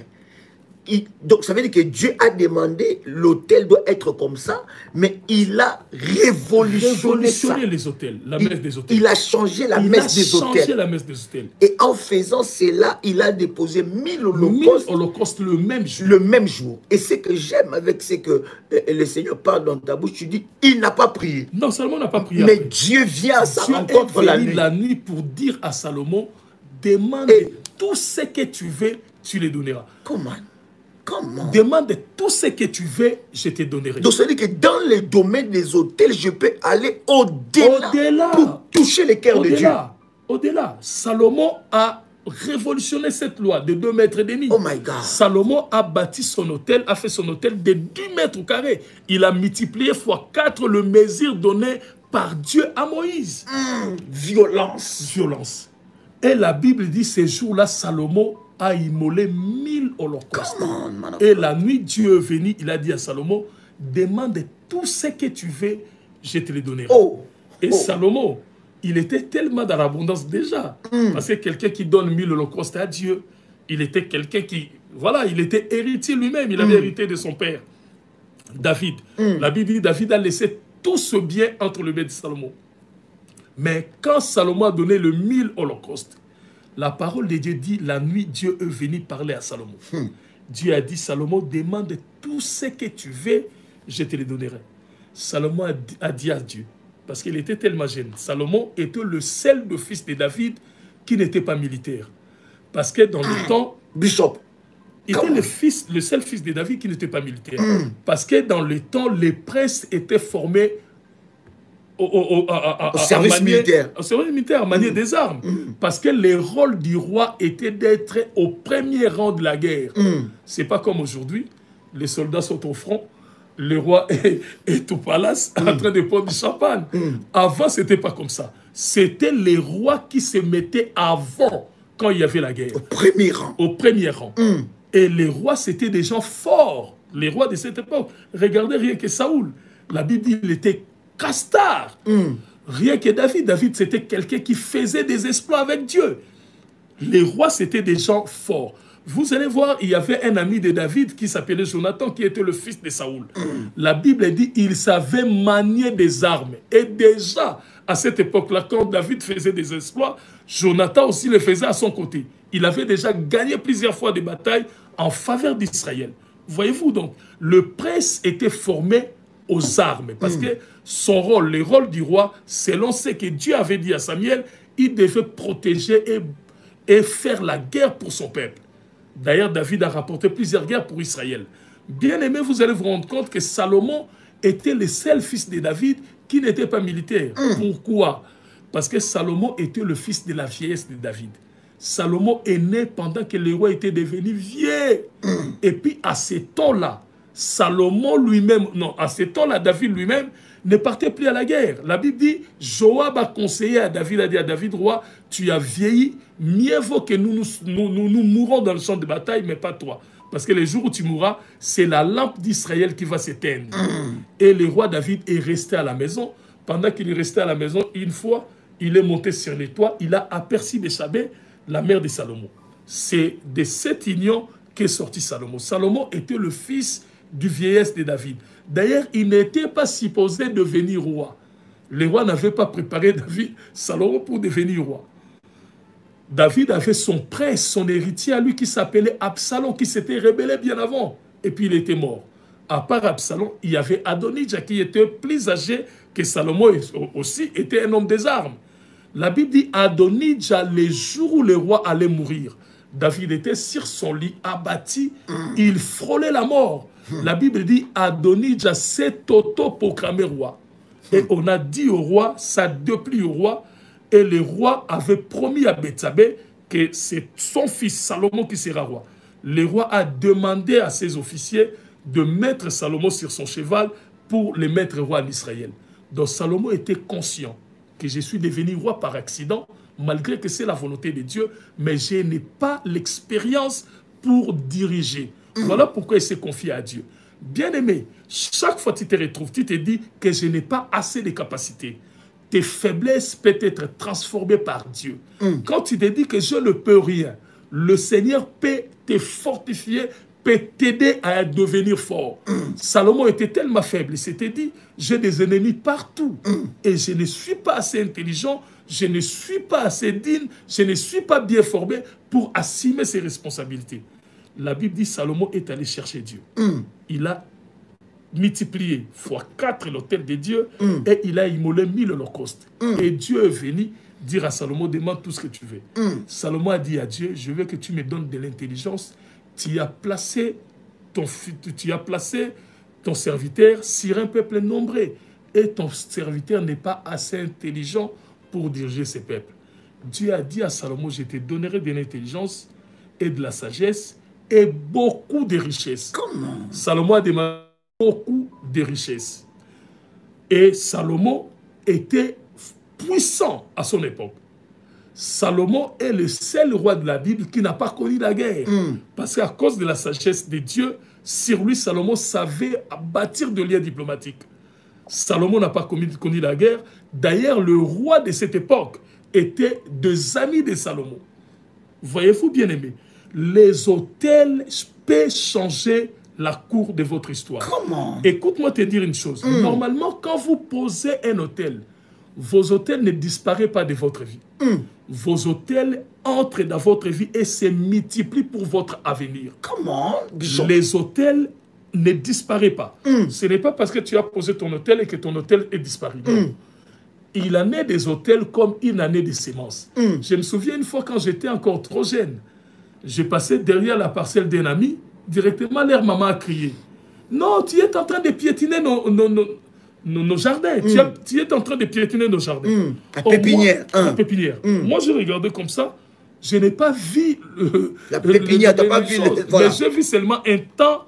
donc ça veut dire que Dieu a demandé, l'autel doit être comme ça, mais il a révolutionné les autels, la messe des autels. Il a changé la messe des autels. La messe des autels. Et en faisant cela, il a déposé 1000 holocaustes le même jour. Le même jour. Et ce que j'aime avec ce que le Seigneur parle dans ta bouche, tu dis, il n'a pas prié. Non, Salomon n'a pas prié. Mais Dieu vient à sa rencontre la nuit. Pour dire à Salomon, demande tout ce que tu veux, tu les donneras. Comment? Demande tout ce que tu veux, je te donnerai. Donc, ça veut dire que dans le domaine des hôtels, je peux aller au-delà pour toucher les cœurs de Dieu. Au-delà. Salomon a révolutionné cette loi de 2,5 mètres. Oh my God. Salomon a bâti son hôtel, a fait son hôtel de 10 mètres carrés. Il a multiplié x 4 le mesure donné par Dieu à Moïse. Violence. Et la Bible dit, ces jours-là, Salomon a immolé 1000 holocaustes. Et la nuit, Dieu est venu, il a dit à Salomon, demande tout ce que tu veux, je te le donnerai. Salomon, il était tellement dans l'abondance déjà. Parce que quelqu'un qui donne 1000 holocaustes à Dieu, il était quelqu'un qui, voilà, il était héritier lui-même, il avait hérité de son père, David. La Bible dit, David a laissé tout ce bien entre les mains de Salomon. Mais quand Salomon a donné le 1000 holocaustes, la parole de Dieu dit, la nuit, Dieu est venu parler à Salomon. Dieu a dit, Salomon, demande tout ce que tu veux, je te le donnerai. Salomon a dit à Dieu, parce qu'il était tellement jeune, Salomon était le seul de fils de David qui n'était pas militaire. Parce que dans le temps... Bishop. Il était le seul fils de David qui n'était pas militaire. Parce que dans le temps, les princes étaient formés au service militaire. Au service militaire, à manier des armes. Parce que le rôle du roi était d'être au premier rang de la guerre. C'est pas comme aujourd'hui. Les soldats sont au front. Le roi est au palace en train de prendre du champagne. Avant, c'était pas comme ça. C'était les rois qui se mettaient avant quand il y avait la guerre. Au premier rang. Au premier rang. Et les rois, c'était des gens forts. Les rois de cette époque. Regardez rien que Saoul. La Bible dit qu'il était castard. Rien que David. David, c'était quelqu'un qui faisait des exploits avec Dieu. Les rois, c'était des gens forts. Vous allez voir, il y avait un ami de David qui s'appelait Jonathan, qui était le fils de Saoul. La Bible dit qu'il savait manier des armes. Et déjà, à cette époque-là, quand David faisait des exploits, Jonathan aussi le faisait à son côté. Il avait déjà gagné plusieurs fois des batailles en faveur d'Israël. Voyez-vous donc, le prince était formé aux armes. Parce que son rôle, le rôle du roi, selon ce que Dieu avait dit à Samuel, il devait protéger et faire la guerre pour son peuple. D'ailleurs, David a rapporté plusieurs guerres pour Israël. Bien aimé, vous allez vous rendre compte que Salomon était le seul fils de David qui n'était pas militaire. Pourquoi? Parce que Salomon était le fils de la vieillesse de David. Salomon est né pendant que le roi était devenu vieux. Et puis, à ce temps-là, Salomon lui-même, non, à ce temps-là, David lui-même ne partait plus à la guerre. La Bible dit, Joab a conseillé à David, a dit à David, roi, tu as vieilli, mieux vaut que nous mourrons dans le champ de bataille, mais pas toi. Parce que le jour où tu mourras, c'est la lampe d'Israël qui va s'éteindre. Et le roi David est resté à la maison. Pendant qu'il est resté à la maison, une fois, il est monté sur les toits, il a aperçu Béchabé, la mère de Salomon. C'est de cette union qu'est sorti Salomon. Salomon était le fils du vieillesse de David. D'ailleurs, il n'était pas supposé devenir roi. Le roi n'avait pas préparé Salomon pour devenir roi. David avait son prince, son héritier à lui qui s'appelait Absalom, qui s'était rebellé bien avant. Et puis il était mort. À part Absalom, il y avait Adonijah qui était plus âgé que Salomon aussi, était un homme des armes. La Bible dit Adonijah, les jours où le roi allait mourir, David était sur son lit, abattu, il frôlait la mort. La Bible dit Adonijah s'est auto-proclamé roi. Et on a dit au roi, ça déplut au roi, et le roi avait promis à Bethsabée que c'est son fils Salomon qui sera roi. Le roi a demandé à ses officiers de mettre Salomon sur son cheval pour le mettre roi en Israël. Donc Salomon était conscient que je suis devenu roi par accident, malgré que c'est la volonté de Dieu, mais je n'ai pas l'expérience pour diriger. Voilà pourquoi il s'est confié à Dieu. Bien-aimé, chaque fois que tu te retrouves, tu te dis que je n'ai pas assez de capacités. Tes faiblesses peuvent être transformées par Dieu. Quand tu te dis que je ne peux rien, le Seigneur peut te fortifier peut t'aider à devenir fort. Salomon était tellement faible, il s'était dit, j'ai des ennemis partout et je ne suis pas assez intelligent, je ne suis pas assez digne, je ne suis pas bien formé pour assumer ses responsabilités. La Bible dit, Salomon est allé chercher Dieu. Il a multiplié fois 4 l'autel de Dieu et il a immolé 1000 holocaustes. Et Dieu est venu dire à Salomon, demande tout ce que tu veux. Salomon a dit à Dieu, je veux que tu me donnes de l'intelligence. Tu as placé ton serviteur sur un peuple nombreux et ton serviteur n'est pas assez intelligent pour diriger ce peuple. Dieu a dit à Salomon, je te donnerai de l'intelligence et de la sagesse et beaucoup de richesses. Comment? Salomon a demandé beaucoup de richesses. Et Salomon était puissant à son époque. Salomon est le seul roi de la Bible qui n'a pas connu la guerre. Parce qu'à cause de la sagesse de Dieu, sur lui, Salomon savait bâtir des liens diplomatiques. Salomon n'a pas connu la guerre. D'ailleurs, le roi de cette époque était des amis de Salomon. Voyez-vous, bien-aimés, les autels peuvent changer la cour de votre histoire. Comment? Écoute-moi te dire une chose. Normalement, quand vous posez un autel, vos autels ne disparaissent pas de votre vie. Vos autels entrent dans votre vie et se multiplient pour votre avenir. Comment? Les autels ne disparaissent pas. Ce n'est pas parce que tu as posé ton autel et que ton autel est disparu. Il en est des autels comme il en est des semences. Je me souviens une fois quand j'étais encore trop jeune, j'ai passé derrière la parcelle d'un ami, directement leur maman a crié. Non, tu es en train de piétiner nos jardins. Tu es en train de piétiner nos jardins. La pépinière. La pépinière. Moi, je regardais comme ça. Je n'ai pas vu la pépinière, tu n'as pas vu. Voilà. Mais j'ai vu seulement un tas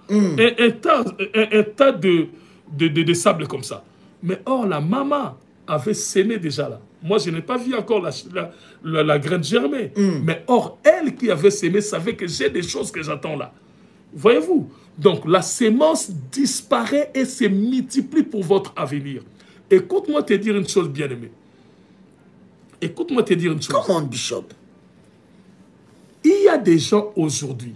de sable comme ça. Mais or, la maman avait sémé déjà là. Moi, je n'ai pas vu encore la graine germer. Mais or, elle qui avait sémé savait que j'ai des choses que j'attends là. Voyez-vous? Donc, la sémence disparaît et se multiplie pour votre avenir. Écoute-moi te dire une chose, bien-aimé. Écoute-moi te dire une chose. Comment, Bishop? Il y a des gens aujourd'hui,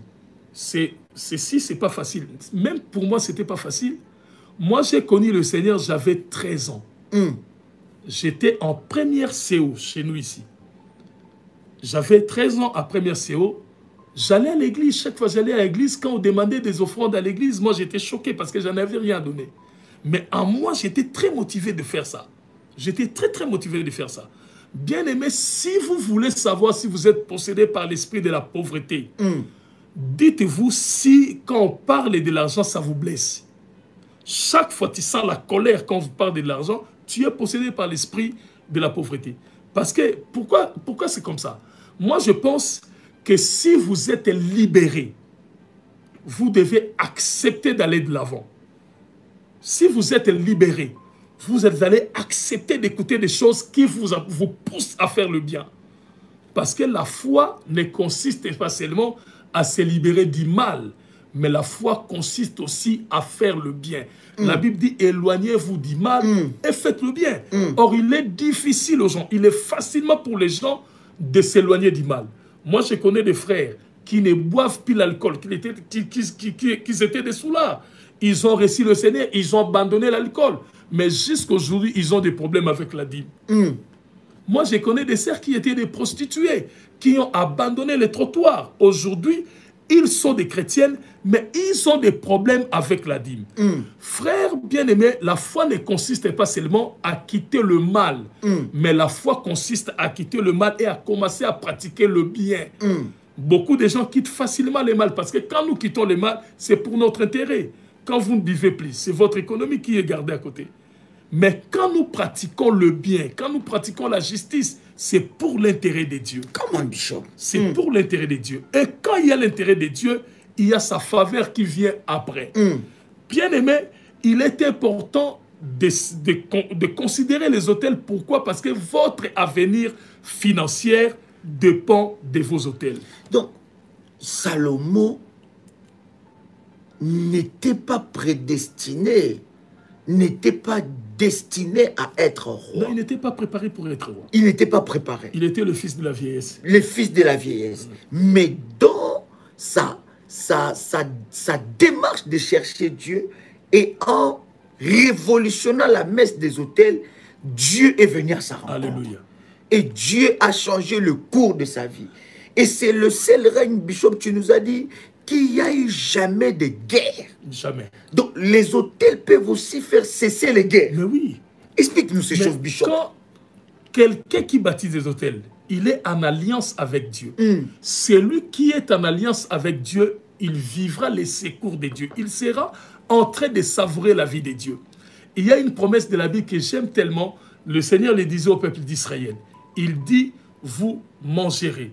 ceci, c'est pas facile. Même pour moi, c'était pas facile. Moi, j'ai connu le Seigneur, j'avais 13 ans. J'étais en première CO chez nous ici. J'avais 13 ans à première CO. J'allais à l'église, chaque fois que j'allais à l'église, quand on demandait des offrandes à l'église, moi j'étais choqué parce que j'en avais rien à donner. Mais en moi, j'étais très motivé de faire ça. J'étais très motivé de faire ça. Bien aimé, si vous voulez savoir si vous êtes possédé par l'esprit de la pauvreté, dites-vous si quand on parle de l'argent, ça vous blesse. Chaque fois tu sens la colère quand vous parlez de l'argent, tu es possédé par l'esprit de la pauvreté. Parce que, pourquoi c'est comme ça? Moi, je pense que si vous êtes libéré, vous devez accepter d'aller de l'avant. Si vous êtes libéré, vous allez accepter d'écouter des choses qui vous poussent à faire le bien. Parce que la foi ne consiste pas seulement à se libérer du mal, mais la foi consiste aussi à faire le bien. La Bible dit, éloignez-vous du mal et faites le bien. Or, il est difficile aux gens, il est facilement pour les gens de s'éloigner du mal. Moi, je connais des frères qui ne boivent plus l'alcool, qui étaient des soulards. Ils ont reçu le Seigneur, ils ont abandonné l'alcool. Mais jusqu'aujourd'hui, ils ont des problèmes avec la dîme. Moi, je connais des sœurs qui étaient des prostituées, qui ont abandonné les trottoirs. Aujourd'hui, ils sont des chrétiennes, mais ils ont des problèmes avec la dîme. Frères bien-aimés, la foi ne consiste pas seulement à quitter le mal, mais la foi consiste à quitter le mal et à commencer à pratiquer le bien. Beaucoup de gens quittent facilement le mal, parce que quand nous quittons le mal, c'est pour notre intérêt. Quand vous ne vivez plus, c'est votre économie qui est gardée à côté. Mais quand nous pratiquons le bien, quand nous pratiquons la justice, c'est pour l'intérêt de Dieu. Comment, Bishop? C'est pour l'intérêt de Dieu. Et quand il y a l'intérêt de Dieu, il y a sa faveur qui vient après. Bien aimé, il est important de considérer les autels. Pourquoi? Parce que votre avenir financier dépend de vos autels. Donc, Salomon n'était pas prédestiné, n'était pas destiné à être roi. Non, il n'était pas préparé pour être roi. Il n'était pas préparé. Il était le fils de la vieillesse. Le fils de la vieillesse. Mais dans sa démarche de chercher Dieu, et en révolutionnant la messe des autels, Dieu est venu à sa rencontre. Alléluia. Et Dieu a changé le cours de sa vie. Et c'est le seul règne, Bishop, tu nous as dit, qu'il n'y a eu jamais de guerre. Jamais. Donc les autels peuvent aussi faire cesser les guerres. Mais oui. Explique-nous ces choses, Bishop. Quand quelqu'un qui baptise des autels, il est en alliance avec Dieu. Celui qui est en alliance avec Dieu, il vivra les secours de Dieu. Il sera en train de savourer la vie de Dieu. Il y a une promesse de la Bible que j'aime tellement. Le Seigneur le disait au peuple d'Israël. Il dit, vous mangerez,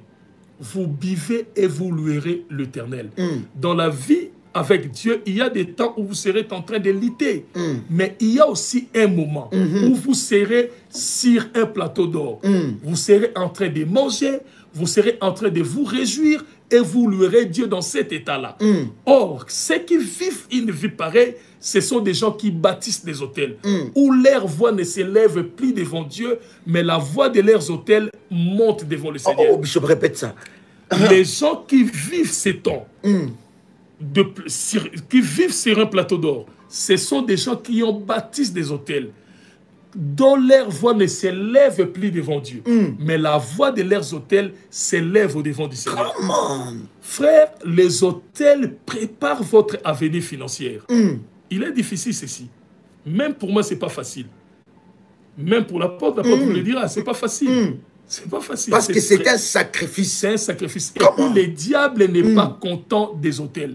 vous buvez et vous louerez l'Éternel. Dans la vie avec Dieu, il y a des temps où vous serez en train de lutter. Mais il y a aussi un moment où vous serez sur un plateau d'or. Vous serez en train de manger, vous serez en train de vous réjouir et vous louerez Dieu dans cet état-là. Or, ceux qui vivent une vie pareille, ce sont des gens qui bâtissent des autels, où leur voix ne s'élève plus devant Dieu, mais la voix de leurs autels monte devant le Seigneur. Oh, Bishop, répète ça. Les gens qui vivent ces temps, qui vivent sur un plateau d'or, ce sont des gens qui ont bâti des autels, dont leur voix ne s'élève plus devant Dieu, mais la voix de leurs autels s'élève au devant du Seigneur. Frère, les autels préparent votre avenir financier. Il est difficile ceci. Même pour moi, ce n'est pas facile. Même pour l'apôtre vous le dira, ce n'est pas facile. C'est pas facile. Parce que c'est un sacrifice. C'est un sacrifice. Et puis le diable n'est pas content des autels.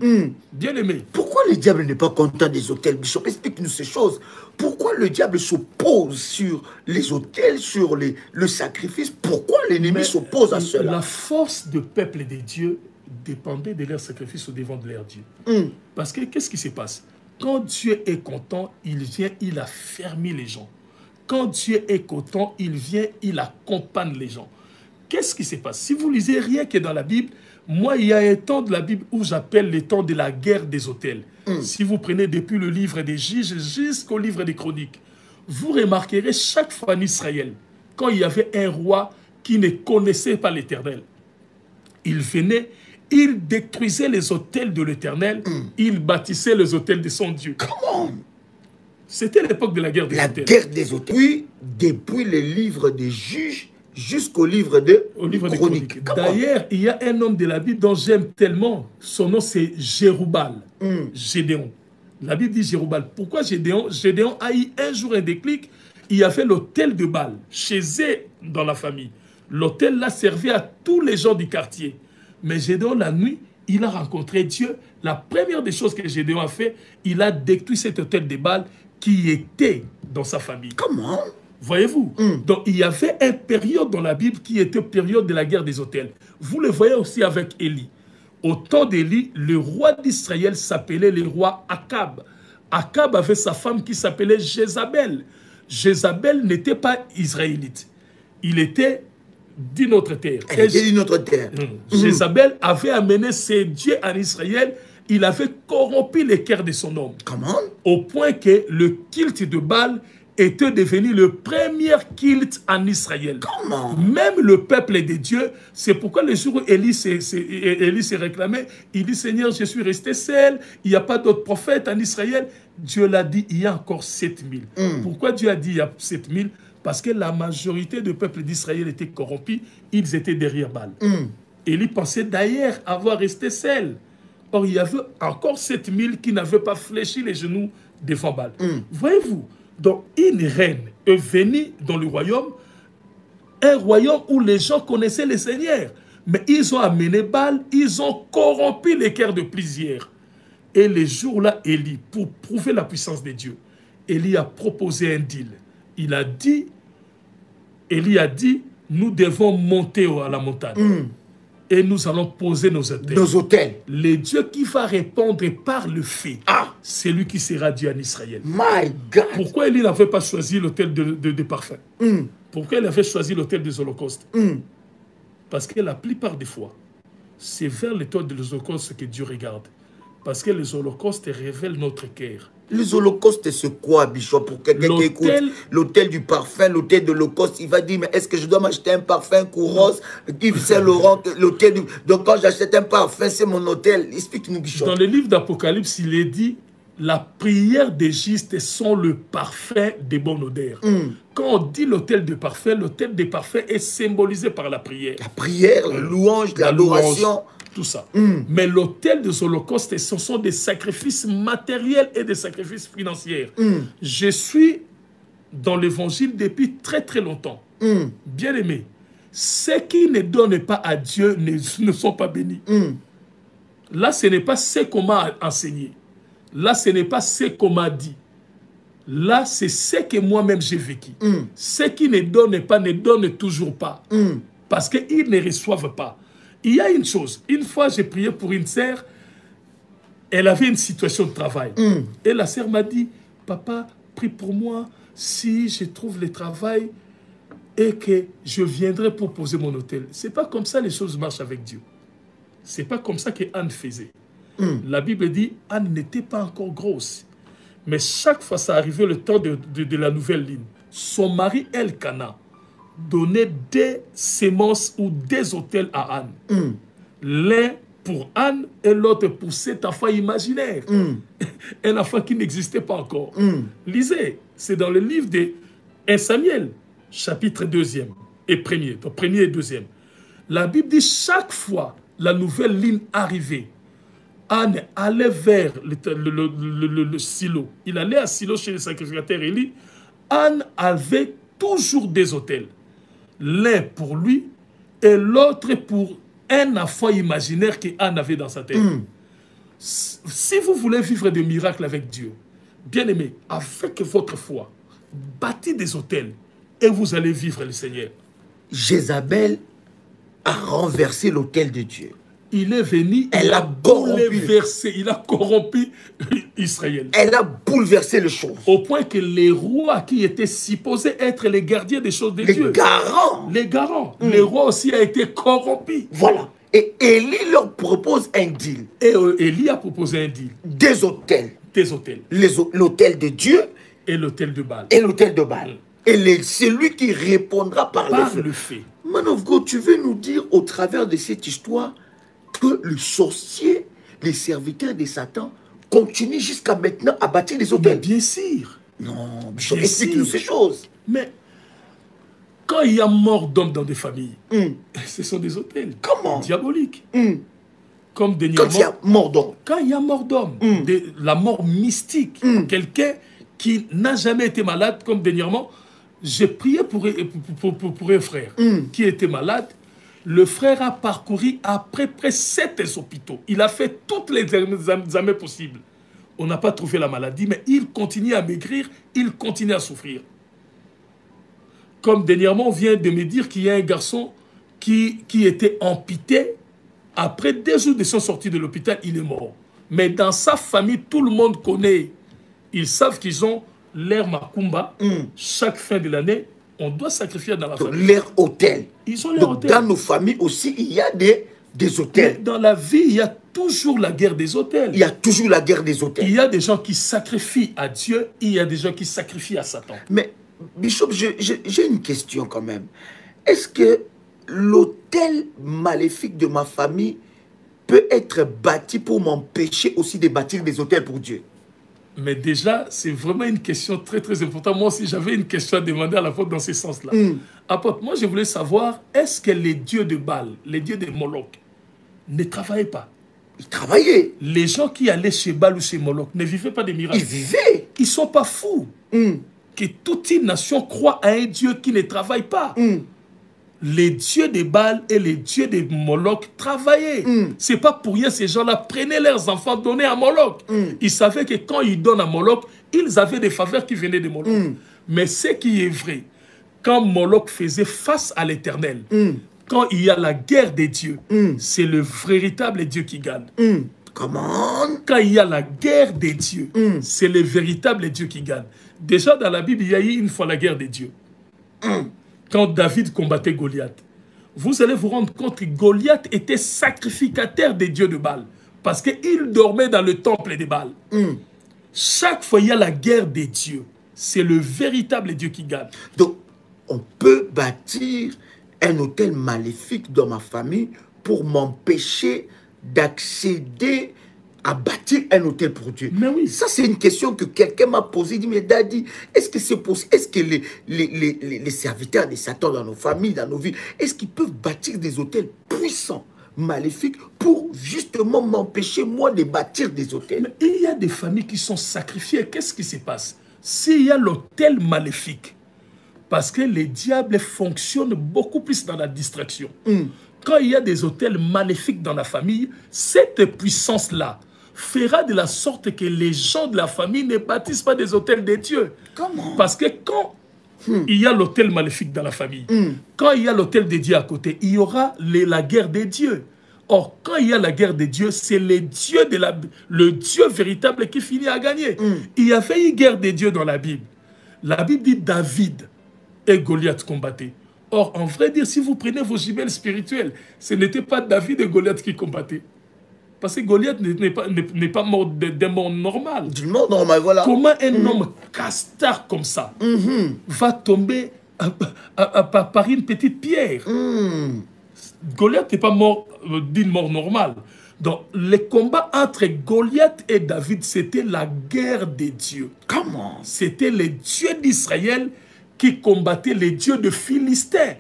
Bien aimé. Pourquoi le diable n'est pas content des autels, Bishop? Explique-nous ces choses. Pourquoi le diable s'oppose sur les autels, sur le sacrifice? Pourquoi l'ennemi s'oppose à cela? La force du peuple de Dieu dépendait de leur sacrifice au devant de leur Dieu. Parce que qu'est-ce qui se passe? Quand Dieu est content, il vient, il affermit les gens. Quand Dieu est content, il vient, il accompagne les gens. Qu'est-ce qui se passe? Si vous lisez rien que dans la Bible, moi, il y a un temps de la Bible où j'appelle le temps de la guerre des autels. Si vous prenez depuis le livre des Juges jusqu'au livre des Chroniques, vous remarquerez chaque fois en Israël, quand il y avait un roi qui ne connaissait pas l'Éternel, il venait, il détruisait les autels de l'Éternel, il bâtissait les autels de son Dieu. Comment? C'était l'époque de la guerre des autels. La guerre des autels. Oui, depuis le livre des Juges jusqu'au livre des Chroniques. D'ailleurs, il y a un homme de la Bible dont j'aime tellement. Son nom, c'est Jéroubal. Gédéon. La Bible dit Jéroubal. Pourquoi Gédéon? Gédéon a eu un jour un déclic. Il y avait l'autel de Baal chez eux dans la famille. L'autel là servait à tous les gens du quartier. Mais Gédéon, la nuit, il a rencontré Dieu. La première des choses que Gédéon a fait, il a détruit cet autel de Baal qui était dans sa famille. Comment? Voyez-vous? Donc, il y avait une période dans la Bible qui était période de la guerre des autels. Vous le voyez aussi avec Élie. Au temps d'Élie, le roi d'Israël s'appelait le roi Akab. Akab avait sa femme qui s'appelait Jézabel. Jézabel n'était pas israélite. Il était d'une autre terre. Elle était d'une autre terre. Jézabel avait amené ses dieux en Israël. Il avait corrompu les cœurs de son homme. Comment? Au point que le culte de Baal était devenu le premier culte en Israël. Comment? Même le peuple de Dieu, c'est pourquoi le jour où Élie s'est réclamé, il dit, Seigneur, je suis resté seul, il n'y a pas d'autres prophètes en Israël. Dieu l'a dit, il y a encore 7000. Pourquoi Dieu a dit il y a 7000? Parce que la majorité du peuple d'Israël était corrompu, ils étaient derrière Baal. Élie pensait d'ailleurs avoir resté seul. Or, il y avait encore 7000 qui n'avaient pas fléchi les genoux devant Baal. Voyez-vous? Donc, une reine est venue dans le royaume, un royaume où les gens connaissaient le Seigneur. Mais ils ont amené Baal, ils ont corrompu les cœurs de plusieurs. Et les jours-là, Élie, pour prouver la puissance de Dieu, Élie a proposé un deal. Élie a dit, nous devons monter à la montagne. Et nous allons poser nos autels. Nos autels. Le Dieu qui va répondre par le fait, c'est lui qui sera Dieu en Israël. My God. Pourquoi Élie n'avait pas choisi l'autel de parfum? Pourquoi il avait choisi l'autel des holocaustes? Parce que la plupart des fois, c'est vers l'autel des holocaustes que Dieu regarde. Parce que les holocaustes révèlent notre cœur. Les holocaustes, c'est quoi, Bishop? Pour quelqu'un qui écoute l'hôtel du parfum, l'hôtel de l'Holocauste, il va dire, mais est-ce que je dois m'acheter un parfum Kouros, Yves Saint-Laurent, l'hôtel du... Donc quand j'achète un parfum, c'est mon hôtel. Explique-nous, Bishop. Dans le livre d'Apocalypse, il est dit, la prière des justes sont le parfum des bonnes odeurs. Quand on dit l'hôtel des parfums est symbolisé par la prière. La prière, la louange, l'adoration. Tout ça. Mais l'autel des holocaustes, ce sont des sacrifices matériels et des sacrifices financiers. Je suis dans l'évangile depuis très très longtemps. Bien aimé, ceux qui ne donnent pas à Dieu ne sont pas bénis. Là, ce n'est pas ce qu'on m'a enseigné. Là, ce n'est pas ce qu'on m'a dit. Là, c'est ce que moi-même j'ai vécu. Ceux qui ne donnent pas ne donnent toujours pas. Parce qu'ils ne reçoivent pas. Il y a une chose. Une fois, j'ai prié pour une sœur. Elle avait une situation de travail. Et la sœur m'a dit, papa, prie pour moi si je trouve le travail et que je viendrai pour poser mon hôtel. Ce n'est pas comme ça les choses marchent avec Dieu. Ce n'est pas comme ça que Anne faisait. La Bible dit, Anne n'était pas encore grosse. Mais chaque fois, ça arrivait le temps de la nouvelle ligne. Son mari, Elkana, donnait des semences ou des hôtels à Anne. L'un pour Anne et l'autre pour cet enfant imaginaire. Un enfant qui n'existait pas encore. Lisez, c'est dans le livre de 1 Samuel, chapitre 2e et 1er, donc 1er et 2e. La Bible dit chaque fois la nouvelle ligne arrivait, Anne allait vers le silo. Il allait à Silo chez le sacrificateur Élie. Anne avait toujours des hôtels. L'un pour lui et l'autre pour un enfant imaginaire qu'Anne avait dans sa tête. Si vous voulez vivre des miracles avec Dieu, bien aimé, avec votre foi, bâtis des hôtels et vous allez vivre le Seigneur. Jézabel a renversé l'autel de Dieu. Il est venu, elle a bouleversé, il a corrompu Israël. Elle a bouleversé les choses. Au point que les rois qui étaient supposés être les gardiens des choses de Dieu. Les garants. Les garants. Les rois aussi a été corrompus. Voilà. Et Élie leur propose un deal. Et Élie a proposé un deal. Des hôtels. Des hôtels. L'hôtel de Dieu. Et l'hôtel de Baal. Et l'hôtel de Baal. Et c'est lui qui répondra par le feu. Man of God, tu veux nous dire au travers de cette histoire que le sorcier, les serviteurs de Satan, continuent jusqu'à maintenant à bâtir des hôtels? Mais bien sûr. Non, explique-nous ces choses. Mais quand il y a mort d'hommes dans des familles, ce sont des hôtels. Comment? Diaboliques. Comme dernièrement, quand il y a mort d'homme. Quand il y a mort d'homme, la mort mystique, quelqu'un qui n'a jamais été malade, comme dernièrement, j'ai prié pour un frère qui était malade. Le frère a parcouru à peu près 7 hôpitaux. Il a fait toutes les examens possibles. On n'a pas trouvé la maladie, mais il continue à maigrir, il continue à souffrir. Comme dernièrement, on vient de me dire qu'il y a un garçon qui était amputé. Après 2 jours de son sortie de l'hôpital, il est mort. Mais dans sa famille, tout le monde connaît. Ils savent qu'ils ont l'air Makumba. Chaque fin de l'année, on doit sacrifier dans la famille. Leur hôtel. Ils ont leur hôtel. Dans nos familles aussi, il y a des hôtels. Mais dans la vie, il y a toujours la guerre des hôtels. Il y a toujours la guerre des hôtels. Il y a des gens qui sacrifient à Dieu, il y a des gens qui sacrifient à Satan. Mais, Bishop, j'ai une question quand même. Est-ce que l'hôtel maléfique de ma famille peut être bâti pour m'empêcher aussi de bâtir des hôtels pour Dieu? Mais déjà, c'est vraiment une question très très importante. Moi aussi, j'avais une question à demander à l'apôtre dans ce sens-là. Apôtre, moi je voulais savoir, est-ce que les dieux de Baal, les dieux de Moloch, ne travaillaient pas? Ils travaillaient. Les gens qui allaient chez Baal ou chez Moloch ne vivaient pas des miracles. Ils vivaient. Ils ne sont pas fous. Que toute une nation croit à un Dieu qui ne travaille pas. Les dieux de Baal et les dieux de Moloch travaillaient. C'est pas pour rien ces gens-là prenaient leurs enfants, donnaient à Moloch. Ils savaient que quand ils donnent à Moloch, ils avaient des faveurs qui venaient de Moloch. Mais ce qui est vrai, quand Moloch faisait face à l'Éternel, quand il y a la guerre des dieux, c'est le véritable Dieu qui gagne. Comment? Quand il y a la guerre des dieux, c'est le véritable Dieu qui gagne. Déjà dans la Bible, il y a eu une fois la guerre des dieux. Quand David combattait Goliath, vous allez vous rendre compte que Goliath était sacrificateur des dieux de Baal. Parce qu'il dormait dans le temple des Baals. Chaque fois, il y a la guerre des dieux. C'est le véritable Dieu qui gagne. Donc, on peut bâtir un hôtel maléfique dans ma famille pour m'empêcher d'accéder à bâtir un hôtel pour Dieu. Mais oui. Ça, c'est une question que quelqu'un m'a posée. Il dit, mais Daddy, est-ce que c'est possible? Est-ce que les serviteurs de Satan dans nos familles, dans nos vies, est-ce qu'ils peuvent bâtir des hôtels puissants, maléfiques, pour justement m'empêcher, moi, de bâtir des hôtels? Mais il y a des familles qui sont sacrifiées. Qu'est-ce qui se passe? S'il y a l'hôtel maléfique, parce que les diables fonctionnent beaucoup plus dans la distraction. Quand il y a des hôtels maléfiques dans la famille, cette puissance-là fera de la sorte que les gens de la famille ne bâtissent pas des hôtels de Dieu. Comment? Parce que quand il y a l'hôtel maléfique dans la famille, quand il y a l'hôtel de Dieu à côté, il y aura la guerre des dieux. Or, quand il y a la guerre des dieux, c'est le Dieu véritable qui finit à gagner. Il y avait une guerre des dieux dans la Bible. La Bible dit David et Goliath combattaient. Or, en vrai dire, si vous prenez vos jumelles spirituelles, ce n'était pas David et Goliath qui combattaient. Parce que Goliath n'est pas mort d'un mort normal. Du mort normal, voilà. Comment un homme castard comme ça va tomber par une petite pierre? Goliath n'est pas mort d'une mort normale. Donc, le combat entre Goliath et David, c'était la guerre des dieux. Comment? C'était les dieux d'Israël qui combattaient les dieux de Philistins.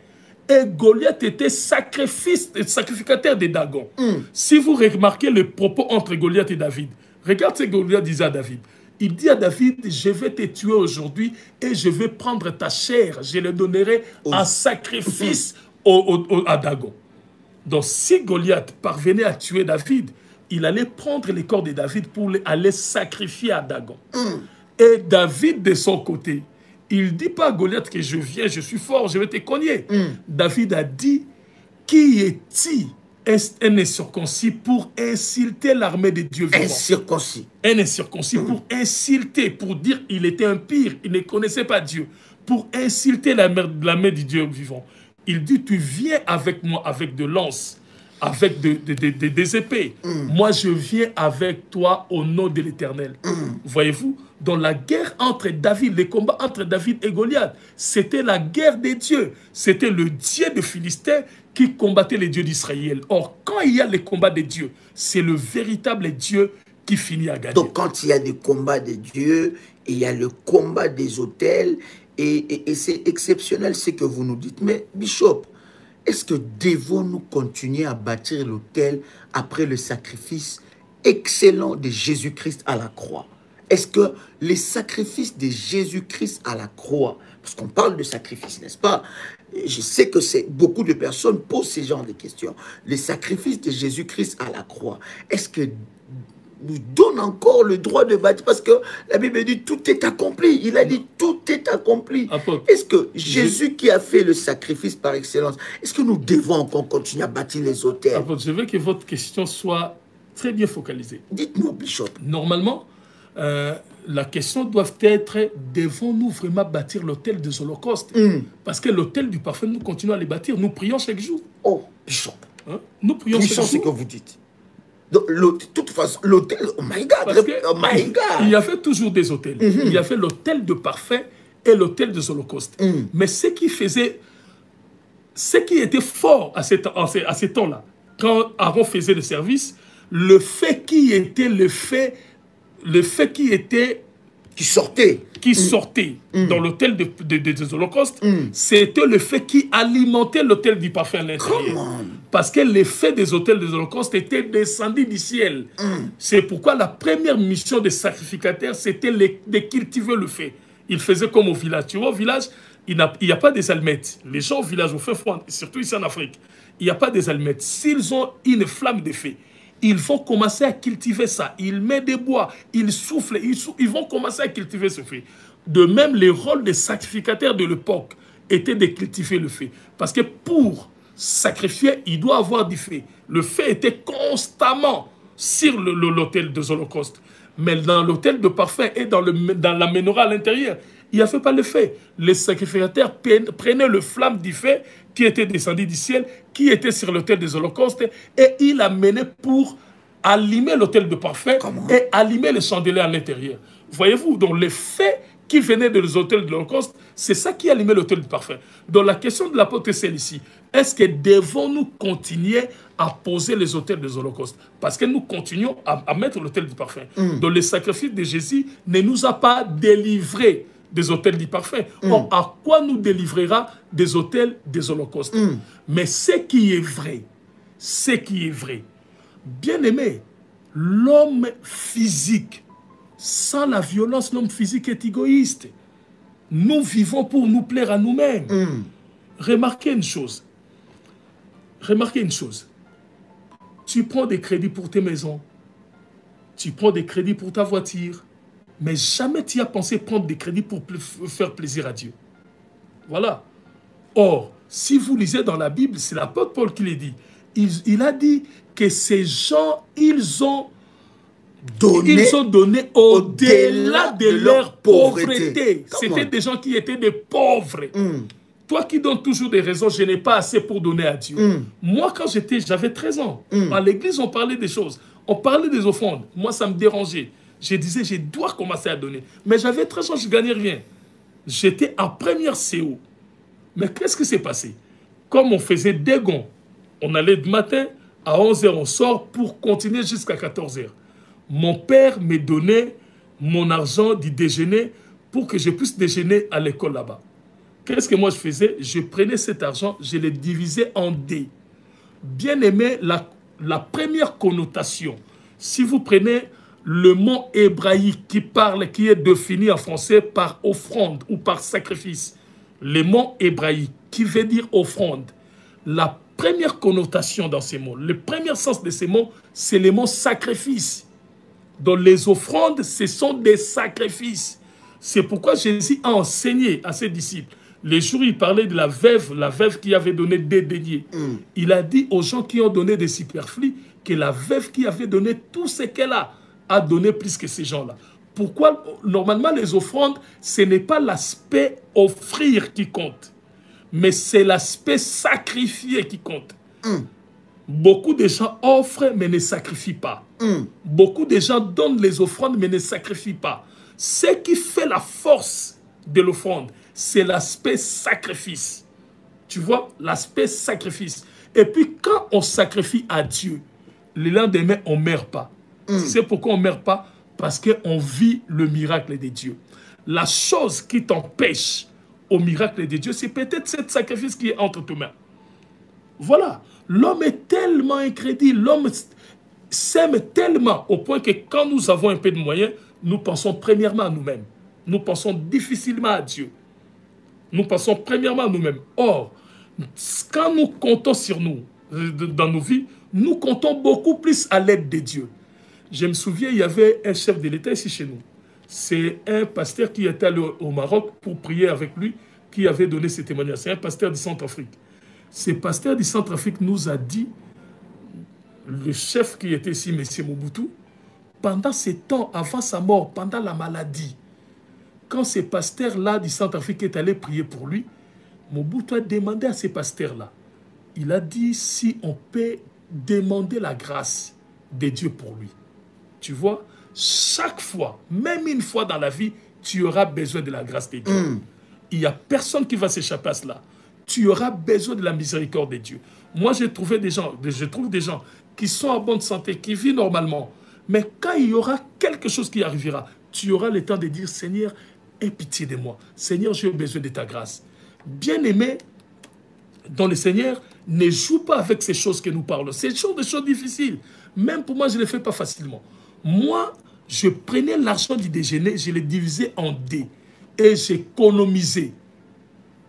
Et Goliath était sacrificateur de Dagon. Si vous remarquez le propos entre Goliath et David, regarde ce que Goliath disait à David. Il dit à David, je vais te tuer aujourd'hui et je vais prendre ta chair. Je le donnerai en sacrifice à Dagon. Donc si Goliath parvenait à tuer David, il allait prendre les corps de David pour aller sacrifier à Dagon. Et David, de son côté, il ne dit pas à Goliath que je viens, je suis fort, je vais te cogner. David a dit, qui est-il, un incirconcis pour insulter l'armée de Dieu vivant? Incirconcis. Un incirconcis pour insulter, pour dire qu'il était un pire, il ne connaissait pas Dieu, pour insulter l'armée de Dieu vivant. Il dit, tu viens avec moi avec de lances, avec des épées. Moi, je viens avec toi au nom de l'Éternel. Voyez-vous, dans la guerre entre David, les combats entre David et Goliath, c'était la guerre des dieux. C'était le Dieu de Philistins qui combattait les dieux d'Israël. Or, quand il y a les combats des dieux, c'est le véritable Dieu qui finit à gagner. Donc, quand il y a des combats des dieux, il y a le combat des autels, et c'est exceptionnel ce que vous nous dites. Mais, Bishop, est-ce que devons-nous continuer à bâtir l'autel après le sacrifice excellent de Jésus-Christ à la croix? Est-ce que les sacrifices de Jésus-Christ à la croix, parce qu'on parle de sacrifice, n'est-ce pas? Je sais que beaucoup de personnes posent ce genre de questions. Les sacrifices de Jésus-Christ à la croix, est-ce que nous donne encore le droit de bâtir? Parce que la Bible dit tout est accompli. Il a dit tout est accompli. Est-ce que Jésus qui a fait le sacrifice par excellence, est-ce que nous devons encore continuer à bâtir les autels? Je veux que votre question soit très bien focalisée. Dites-nous, Bishop. Normalement, la question doit être, devons-nous vraiment bâtir l'autel des holocaustes? Parce que l'autel du parfum, nous continuons à les bâtir. Nous prions chaque jour. Oh, Bishop. Nous prions chaque jour. C'est ce que vous dites. De toute façon, l'hôtel, oh my God, oh my God. Il y avait toujours des hôtels. Il y avait l'hôtel de parfum et l'hôtel des holocaustes. Mais ce qui était fort à ces temps-là, quand Aaron faisait le service, le fait qui sortait dans l'autel des holocaustes, c'était le fait qui alimentait l'autel du parfum à l'intérieur. Parce que l'effet des autels des holocaustes était descendu du ciel. C'est pourquoi la première mission des sacrificateurs, c'était de cultiver le feu. Ils faisaient comme au village. Tu vois, au village, il n'y a pas des allumettes. Les gens au village, au fait froid, surtout ici en Afrique, il n'y a pas des allumettes. S'ils ont une flamme de feu, ils vont commencer à cultiver ça. Ils mettent des bois, ils soufflent, ils vont commencer à cultiver ce feu. De même, le rôle des sacrificateurs de l'époque était de cultiver le feu. Parce que pour sacrifier, il doit avoir du feu. Le feu était constamment sur l'autel des holocaustes. Mais dans l'autel de parfum et dans la menorah à l'intérieur, il n'y avait pas le feu. Les sacrificateurs prenaient le flamme du feu qui était descendu du ciel, qui était sur l'autel des holocaustes, et il l'amenait pour allumer l'autel de parfum et allumer les chandeliers à l'intérieur. Voyez-vous, donc les faits qui venaient des autels de l'Holocauste, c'est ça qui allumait l'autel de parfum. Donc la question de l'apôtre est celle-ci. Est-ce que devons-nous continuer à poser les autels des holocaustes? Parce que nous continuons à mettre l'autel du parfum. Donc le sacrifice de Jésus ne nous a pas délivrés des autels du parfum. Or, à quoi nous délivrera des autels des holocaustes? Mais ce qui est vrai, bien aimé, l'homme physique, sans la violence, l'homme physique est égoïste. Nous vivons pour nous plaire à nous-mêmes. Remarquez une chose. Tu prends des crédits pour tes maisons. Tu prends des crédits pour ta voiture. Mais jamais tu as pensé prendre des crédits pour faire plaisir à Dieu. Voilà. Or, si vous lisez dans la Bible, c'est l'apôtre Paul qui l'a dit. Il a dit que ces gens, ils ont donné au-delà de leur pauvreté. C'était des gens qui étaient des pauvres. Toi qui donnes toujours des raisons, je n'ai pas assez pour donner à Dieu. Moi, quand j'avais 13 ans, à l'église, on parlait des choses. On parlait des offrandes. Moi, ça me dérangeait. Je disais, je dois commencer à donner. Mais j'avais 13 ans, je ne gagnais rien. J'étais en première CO. Mais qu'est-ce qui s'est passé? Comme on faisait des gonds, on allait du matin, à 11h, on sort pour continuer jusqu'à 14h. Mon père me donnait mon argent du déjeuner pour que je puisse déjeuner à l'école là-bas. Qu'est-ce que moi je faisais? Je prenais cet argent, je le divisais en D. Bien aimé, la première connotation, si vous prenez le mot hébraïque qui est défini en français par offrande ou par sacrifice, le mot hébraïque qui veut dire offrande, la première connotation dans ces mots, le premier sens de ces mots, c'est le mot sacrifice. Donc les offrandes, ce sont des sacrifices. C'est pourquoi Jésus a enseigné à ses disciples. Les jours, il parlait de la veuve qui avait donné des deniers. Il a dit aux gens qui ont donné des superflus que la veuve qui avait donné tout ce qu'elle a donné plus que ces gens-là. Pourquoi? Normalement, les offrandes, ce n'est pas l'aspect offrir qui compte, mais c'est l'aspect sacrifier qui compte. Beaucoup de gens offrent mais ne sacrifient pas. Beaucoup de gens donnent les offrandes mais ne sacrifient pas. Ce qui fait la force de l'offrande, c'est l'aspect sacrifice. Tu vois, l'aspect sacrifice. Et puis quand on sacrifie à Dieu, le lendemain, on ne meurt pas. C'est pourquoi on ne meurt pas? Parce qu'on vit le miracle de Dieu. La chose qui t'empêche au miracle de Dieu, c'est peut-être ce sacrifice qui est entre tes mains. Voilà. L'homme est tellement incrédule, l'homme s'aime tellement au point que quand nous avons un peu de moyens, nous pensons premièrement à nous-mêmes. Nous pensons difficilement à Dieu. Nous pensons premièrement à nous-mêmes. Or, quand nous comptons sur nous, dans nos vies, nous comptons beaucoup plus à l'aide de Dieu. Je me souviens, il y avait un chef de l'État ici chez nous. C'est un pasteur qui était allé au Maroc pour prier avec lui, qui avait donné ce témoignage. C'est un pasteur du Centrafrique. Ce pasteur du Centrafrique nous a dit, le chef qui était ici, M. Mobutu, pendant ces temps, avant sa mort, pendant la maladie, quand ce pasteur-là du Centrafrique est allé prier pour lui, Mobutu a demandé à ce pasteur-là, il a dit si on peut demander la grâce de Dieu pour lui. Tu vois, chaque fois, même une fois dans la vie, tu auras besoin de la grâce de Dieu. Il n'y a personne qui va s'échapper à cela. Tu auras besoin de la miséricorde de Dieu. Moi, je trouve des gens qui sont en bonne santé, qui vivent normalement. Mais quand il y aura quelque chose qui arrivera, tu auras le temps de dire, Seigneur, aie pitié de moi. Seigneur, j'ai besoin de ta grâce. Bien-aimé, dans le Seigneur, ne joue pas avec ces choses que nous parlons. C'est des choses difficiles. Même pour moi, je ne les fais pas facilement. Moi, je prenais l'argent du déjeuner, je le divisais en D. Et j'économisais.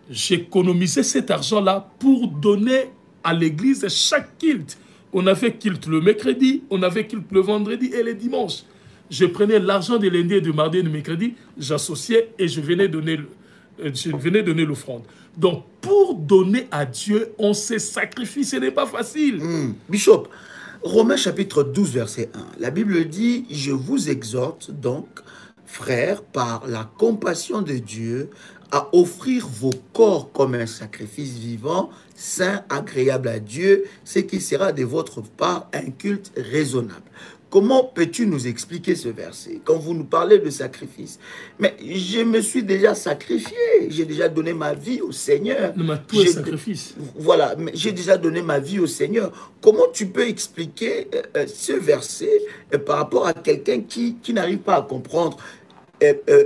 J'économisais cet argent-là pour donner à l'église chaque culte. On avait culte le mercredi, on avait culte le vendredi et le dimanche. Je prenais l'argent de lundi et de mardi et de mercredi, j'associais et je venais donner l'offrande. Donc, pour donner à Dieu, on se sacrifie, ce n'est pas facile. Bishop, Romains chapitre 12, verset 1, la Bible dit « Je vous exhorte donc, frères, par la compassion de Dieu, à offrir vos corps comme un sacrifice vivant, saint, agréable à Dieu, ce qui sera de votre part un culte raisonnable. Comment peux-tu nous expliquer ce verset quand vous nous parlez de sacrifice? Mais je me suis déjà sacrifié, j'ai déjà donné ma vie au Seigneur. Non, mais tout est sacrifice. Voilà, j'ai déjà donné ma vie au Seigneur. Comment tu peux expliquer ce verset par rapport à quelqu'un qui n'arrive pas à comprendre?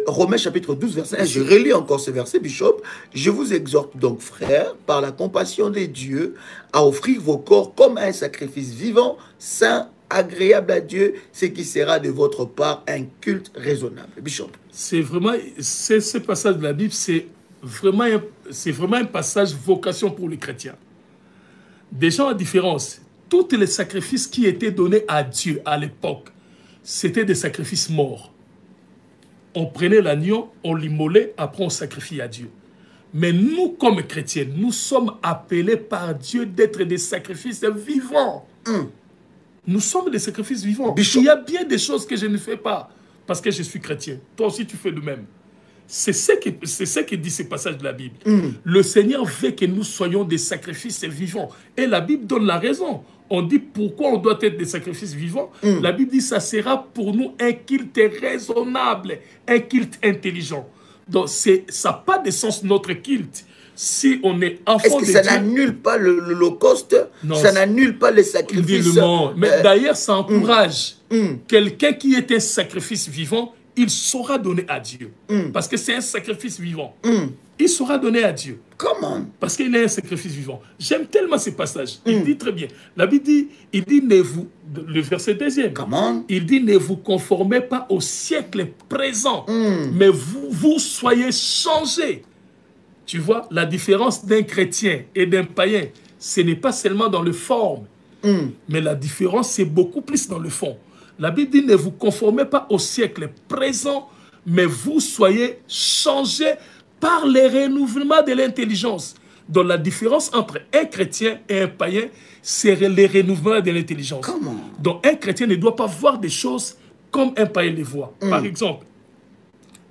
Romains chapitre 12, verset 1, je relis encore ce verset, Bishop. Je vous exhorte donc, frères, par la compassion de Dieu, à offrir vos corps comme un sacrifice vivant, saint, agréable à Dieu, ce qui sera de votre part un culte raisonnable. Bishop. C'est vraiment, ce passage de la Bible, c'est vraiment un passage vocation pour les chrétiens. Déjà, en différence, tous les sacrifices qui étaient donnés à Dieu à l'époque, c'était des sacrifices morts. On prenait l'agneau, on l'immolait, après on sacrifiait à Dieu. Mais nous, comme chrétiens, nous sommes appelés par Dieu d'être des sacrifices vivants. Nous sommes des sacrifices vivants. Bishop. Il y a bien des choses que je ne fais pas parce que je suis chrétien. Toi aussi, tu fais de même. C'est ce que dit ce passage de la Bible. Le Seigneur veut que nous soyons des sacrifices vivants. Et la Bible donne la raison. On dit pourquoi on doit être des sacrifices vivants. La Bible dit ça sera pour nous un culte raisonnable, un culte intelligent. Donc ça n'a pas de sens notre culte. Si on est enfant de Dieu... Est-ce que ça n'annule pas l'Holocauste? Ça n'annule pas les sacrifices? Mais d'ailleurs, ça encourage quelqu'un qui est un sacrifice vivant, il saura donner à Dieu. Parce que c'est un sacrifice vivant. Il saura donner à Dieu. Comment? Parce qu'il est un sacrifice vivant. J'aime tellement ce passage. Il dit très bien. La Bible dit, le verset 2e. Comment? Il dit, ne vous conformez pas au siècle présent, mais vous soyez changés. Tu vois, la différence d'un chrétien et d'un païen, ce n'est pas seulement dans le forme, mais la différence, c'est beaucoup plus dans le fond. La Bible dit, ne vous conformez pas au siècle présent, mais vous soyez changés par le renouvellement de l'intelligence. Donc la différence entre un chrétien et un païen, c'est le renouvellement de l'intelligence. Comment? Donc un chrétien ne doit pas voir des choses comme un païen les voit. Par exemple,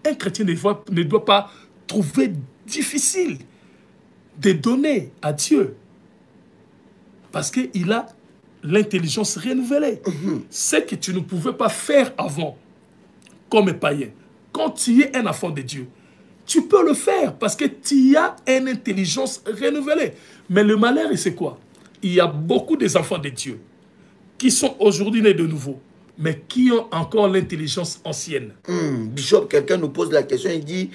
un chrétien ne doit pas trouver difficile de donner à Dieu parce qu'il a l'intelligence renouvelée. Ce que tu ne pouvais pas faire avant comme païen, quand tu es un enfant de Dieu, tu peux le faire parce que tu as une intelligence renouvelée. Mais le malheur, c'est quoi? Il y a beaucoup d'enfants de Dieu qui sont aujourd'hui nés de nouveau, mais qui ont encore l'intelligence ancienne. Bishop, quelqu'un nous pose la question, il dit,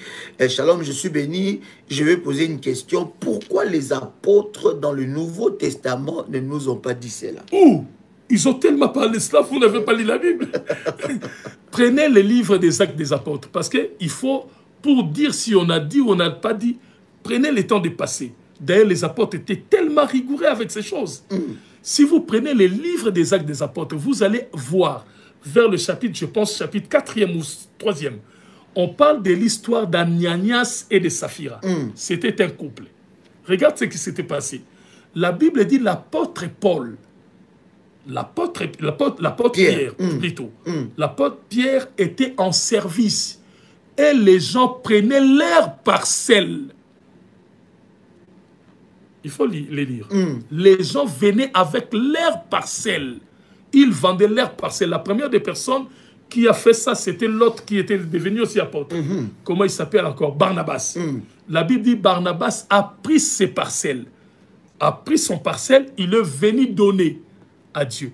Shalom, je suis béni, je vais poser une question. Pourquoi les apôtres dans le Nouveau Testament ne nous ont pas dit cela? Ils ont tellement parlé cela, vous n'avez pas lu la Bible. Prenez le livre des Actes des Apôtres, parce qu'il faut, pour dire si on a dit ou on n'a pas dit, prenez le temps de passer. D'ailleurs, les apôtres étaient tellement rigoureux avec ces choses. Si vous prenez les livres des Actes des Apôtres, vous allez voir, vers le chapitre, je pense, chapitre 4e ou 3e, on parle de l'histoire d'Ananias et de Saphira. C'était un couple. Regarde ce qui s'était passé. La Bible dit l'apôtre Paul, l'apôtre Pierre, plutôt. L'apôtre Pierre était en service et les gens prenaient leurs parcelles. Il faut les lire. Les gens venaient avec leurs parcelles. Ils vendaient leurs parcelles. La première des personnes qui a fait ça, c'était l'autre qui était devenu aussi apôtre. Comment il s'appelle encore? Barnabas. La Bible dit Barnabas a pris ses parcelles. A pris son parcelle, il est venu donner à Dieu.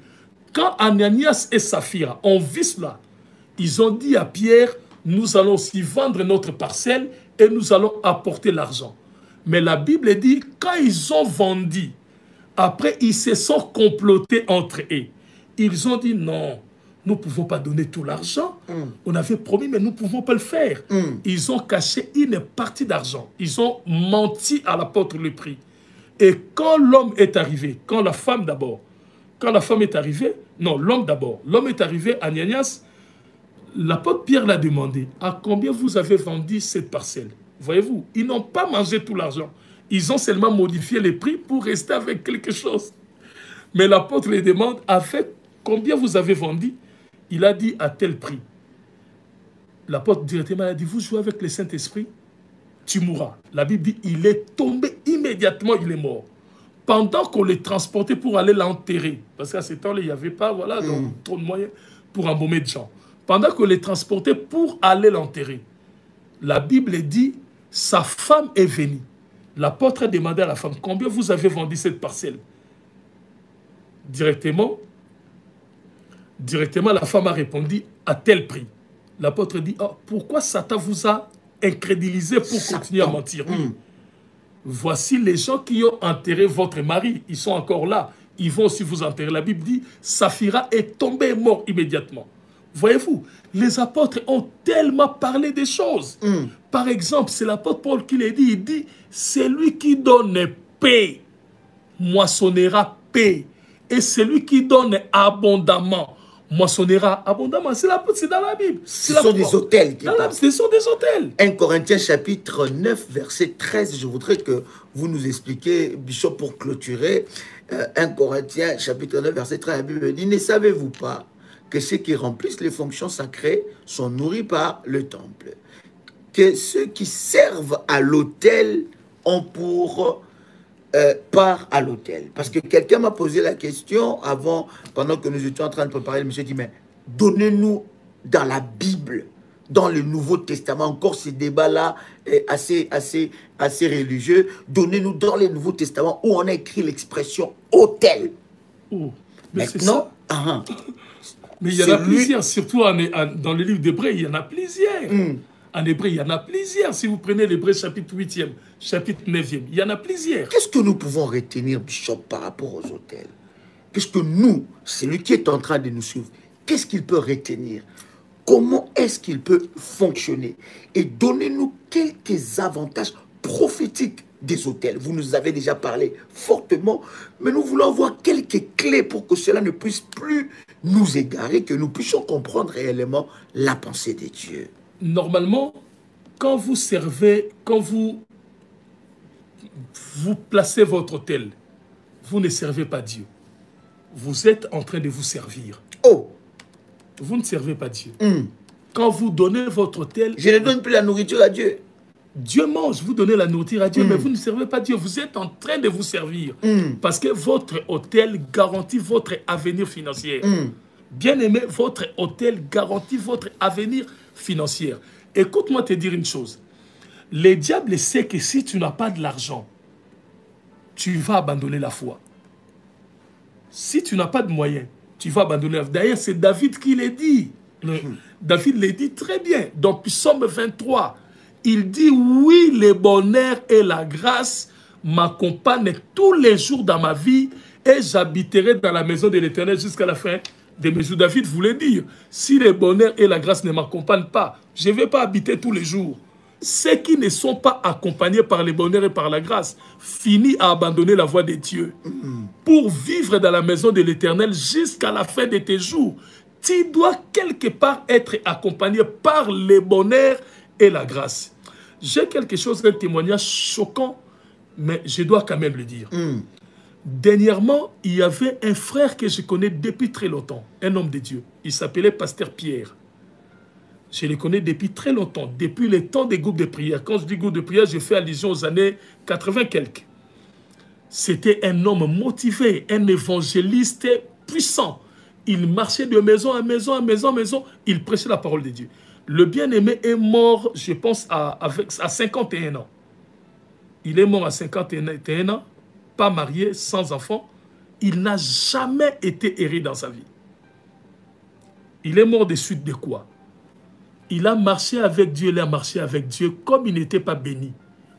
Quand Ananias et Saphira ont vu cela, ils ont dit à Pierre, nous allons aussi vendre notre parcelle et nous allons apporter l'argent. Mais la Bible dit, quand ils ont vendu, après ils se sont complotés entre eux. Ils ont dit, non, nous ne pouvons pas donner tout l'argent. On avait promis, mais nous ne pouvons pas le faire. Ils ont caché une partie d'argent. Ils ont menti à l'apôtre le prix. Et quand l'homme est arrivé, quand la femme d'abord, quand la femme est arrivée, non, l'homme d'abord, l'homme est arrivé, Ananias, l'apôtre Pierre l'a demandé, à combien vous avez vendu cette parcelle? Voyez-vous, ils n'ont pas mangé tout l'argent. Ils ont seulement modifié les prix pour rester avec quelque chose. Mais l'apôtre les demande, avec combien vous avez vendu? Il a dit à tel prix. L'apôtre directement a dit, vous jouez avec le Saint-Esprit? tu mourras. La Bible dit, il est tombé immédiatement, il est mort. Pendant qu'on les transportait pour aller l'enterrer, parce qu'à ce temps-là, il n'y avait pas donc, trop de moyens pour embaumer de gens. Pendant qu'on les transportait pour aller l'enterrer, la Bible dit, sa femme est venue. L'apôtre a demandé à la femme, combien vous avez vendu cette parcelle? Directement, la femme a répondu, à tel prix. L'apôtre dit, oh, pourquoi Satan vous a incrédulisé pour continuer à mentir? Voici les gens qui ont enterré votre mari. Ils sont encore là. Ils vont aussi vous enterrer. La Bible dit, Saphira est tombé mort immédiatement. Voyez-vous, les apôtres ont tellement parlé des choses. Par exemple, c'est l'apôtre Paul qui l'a dit. Il dit, celui qui donne paix moissonnera paix. Et celui qui donne abondamment moissonnera abondamment. C'est dans la Bible. Ce sont des autels. Ce sont des autels. 1 Corinthiens chapitre 9, verset 13. Je voudrais que vous nous expliquiez, Bishop, pour clôturer. 1 Corinthiens chapitre 9, verset 13. La Bible dit, ne savez-vous pas que ceux qui remplissent les fonctions sacrées sont nourris par le temple? Que ceux qui servent à l'autel ont pour part à l'autel. Parce que quelqu'un m'a posé la question avant, pendant que nous étions en train de préparer, le monsieur dit, mais donnez-nous dans la Bible, dans le Nouveau Testament, encore ces débats-là assez religieux, donnez-nous dans le Nouveau Testament où on a écrit l'expression autel. Maintenant, mais il y en a plusieurs, surtout dans le livre d'Hébreu, il y en a plusieurs. En hébreu, il y en a plusieurs. Si vous prenez l'hébreu chapitre 8e, chapitre 9e, il y en a plusieurs. Qu'est-ce que nous pouvons retenir, Bishop, par rapport aux autels? Qu'est-ce que nous, celui qui est en train de nous suivre, qu'est-ce qu'il peut retenir? Comment est-ce qu'il peut fonctionner? Et donnez-nous quelques avantages prophétiques des autels. Vous nous avez déjà parlé fortement, mais nous voulons avoir quelques clés pour que cela ne puisse plus nous égarer, que nous puissions comprendre réellement la pensée de Dieu. Normalement, quand vous servez, quand vous placez votre autel, vous ne servez pas Dieu. Vous êtes en train de vous servir. Oh! Vous ne servez pas Dieu. Quand vous donnez votre autel... Je ne donne plus la nourriture à Dieu. Dieu mange, vous donnez la nourriture à Dieu, mais vous ne servez pas Dieu. Vous êtes en train de vous servir. Parce que votre autel garantit votre avenir financier. Bien-aimé, votre autel garantit votre avenir financier. Écoute-moi te dire une chose. Le diable sait que si tu n'as pas de l'argent, tu vas abandonner la foi. Si tu n'as pas de moyens, tu vas abandonner la foi. D'ailleurs, c'est David qui l'a dit. David l'a dit très bien. Dans Psaume 23, il dit, oui, le bonheur et la grâce m'accompagnent tous les jours dans ma vie et j'habiterai dans la maison de l'Éternel jusqu'à la fin de mes jours. David voulait dire, si le bonheur et la grâce ne m'accompagnent pas, je ne vais pas habiter tous les jours. Ceux qui ne sont pas accompagnés par le bonheur et par la grâce finissent à abandonner la voie de Dieu. Pour vivre dans la maison de l'Éternel jusqu'à la fin de tes jours, tu dois quelque part être accompagné par le bonheur et la grâce. J'ai quelque chose, un témoignage choquant, mais je dois quand même le dire. Dernièrement, il y avait un frère que je connais depuis très longtemps, un homme de Dieu. Il s'appelait Pasteur Pierre. Je le connais depuis très longtemps, depuis le temps des groupes de prière. Quand je dis groupe de prière, je fais allusion aux années 80 quelques. C'était un homme motivé, un évangéliste puissant. Il marchait de maison à maison, à maison, à maison. Il prêchait la parole de Dieu. Le bien-aimé est mort, je pense, à 51 ans. Il est mort à 51 ans, pas marié, sans enfant. Il n'a jamais été erré dans sa vie. Il est mort de suite de quoi? Il a marché avec Dieu, il a marché avec Dieu comme il n'était pas béni.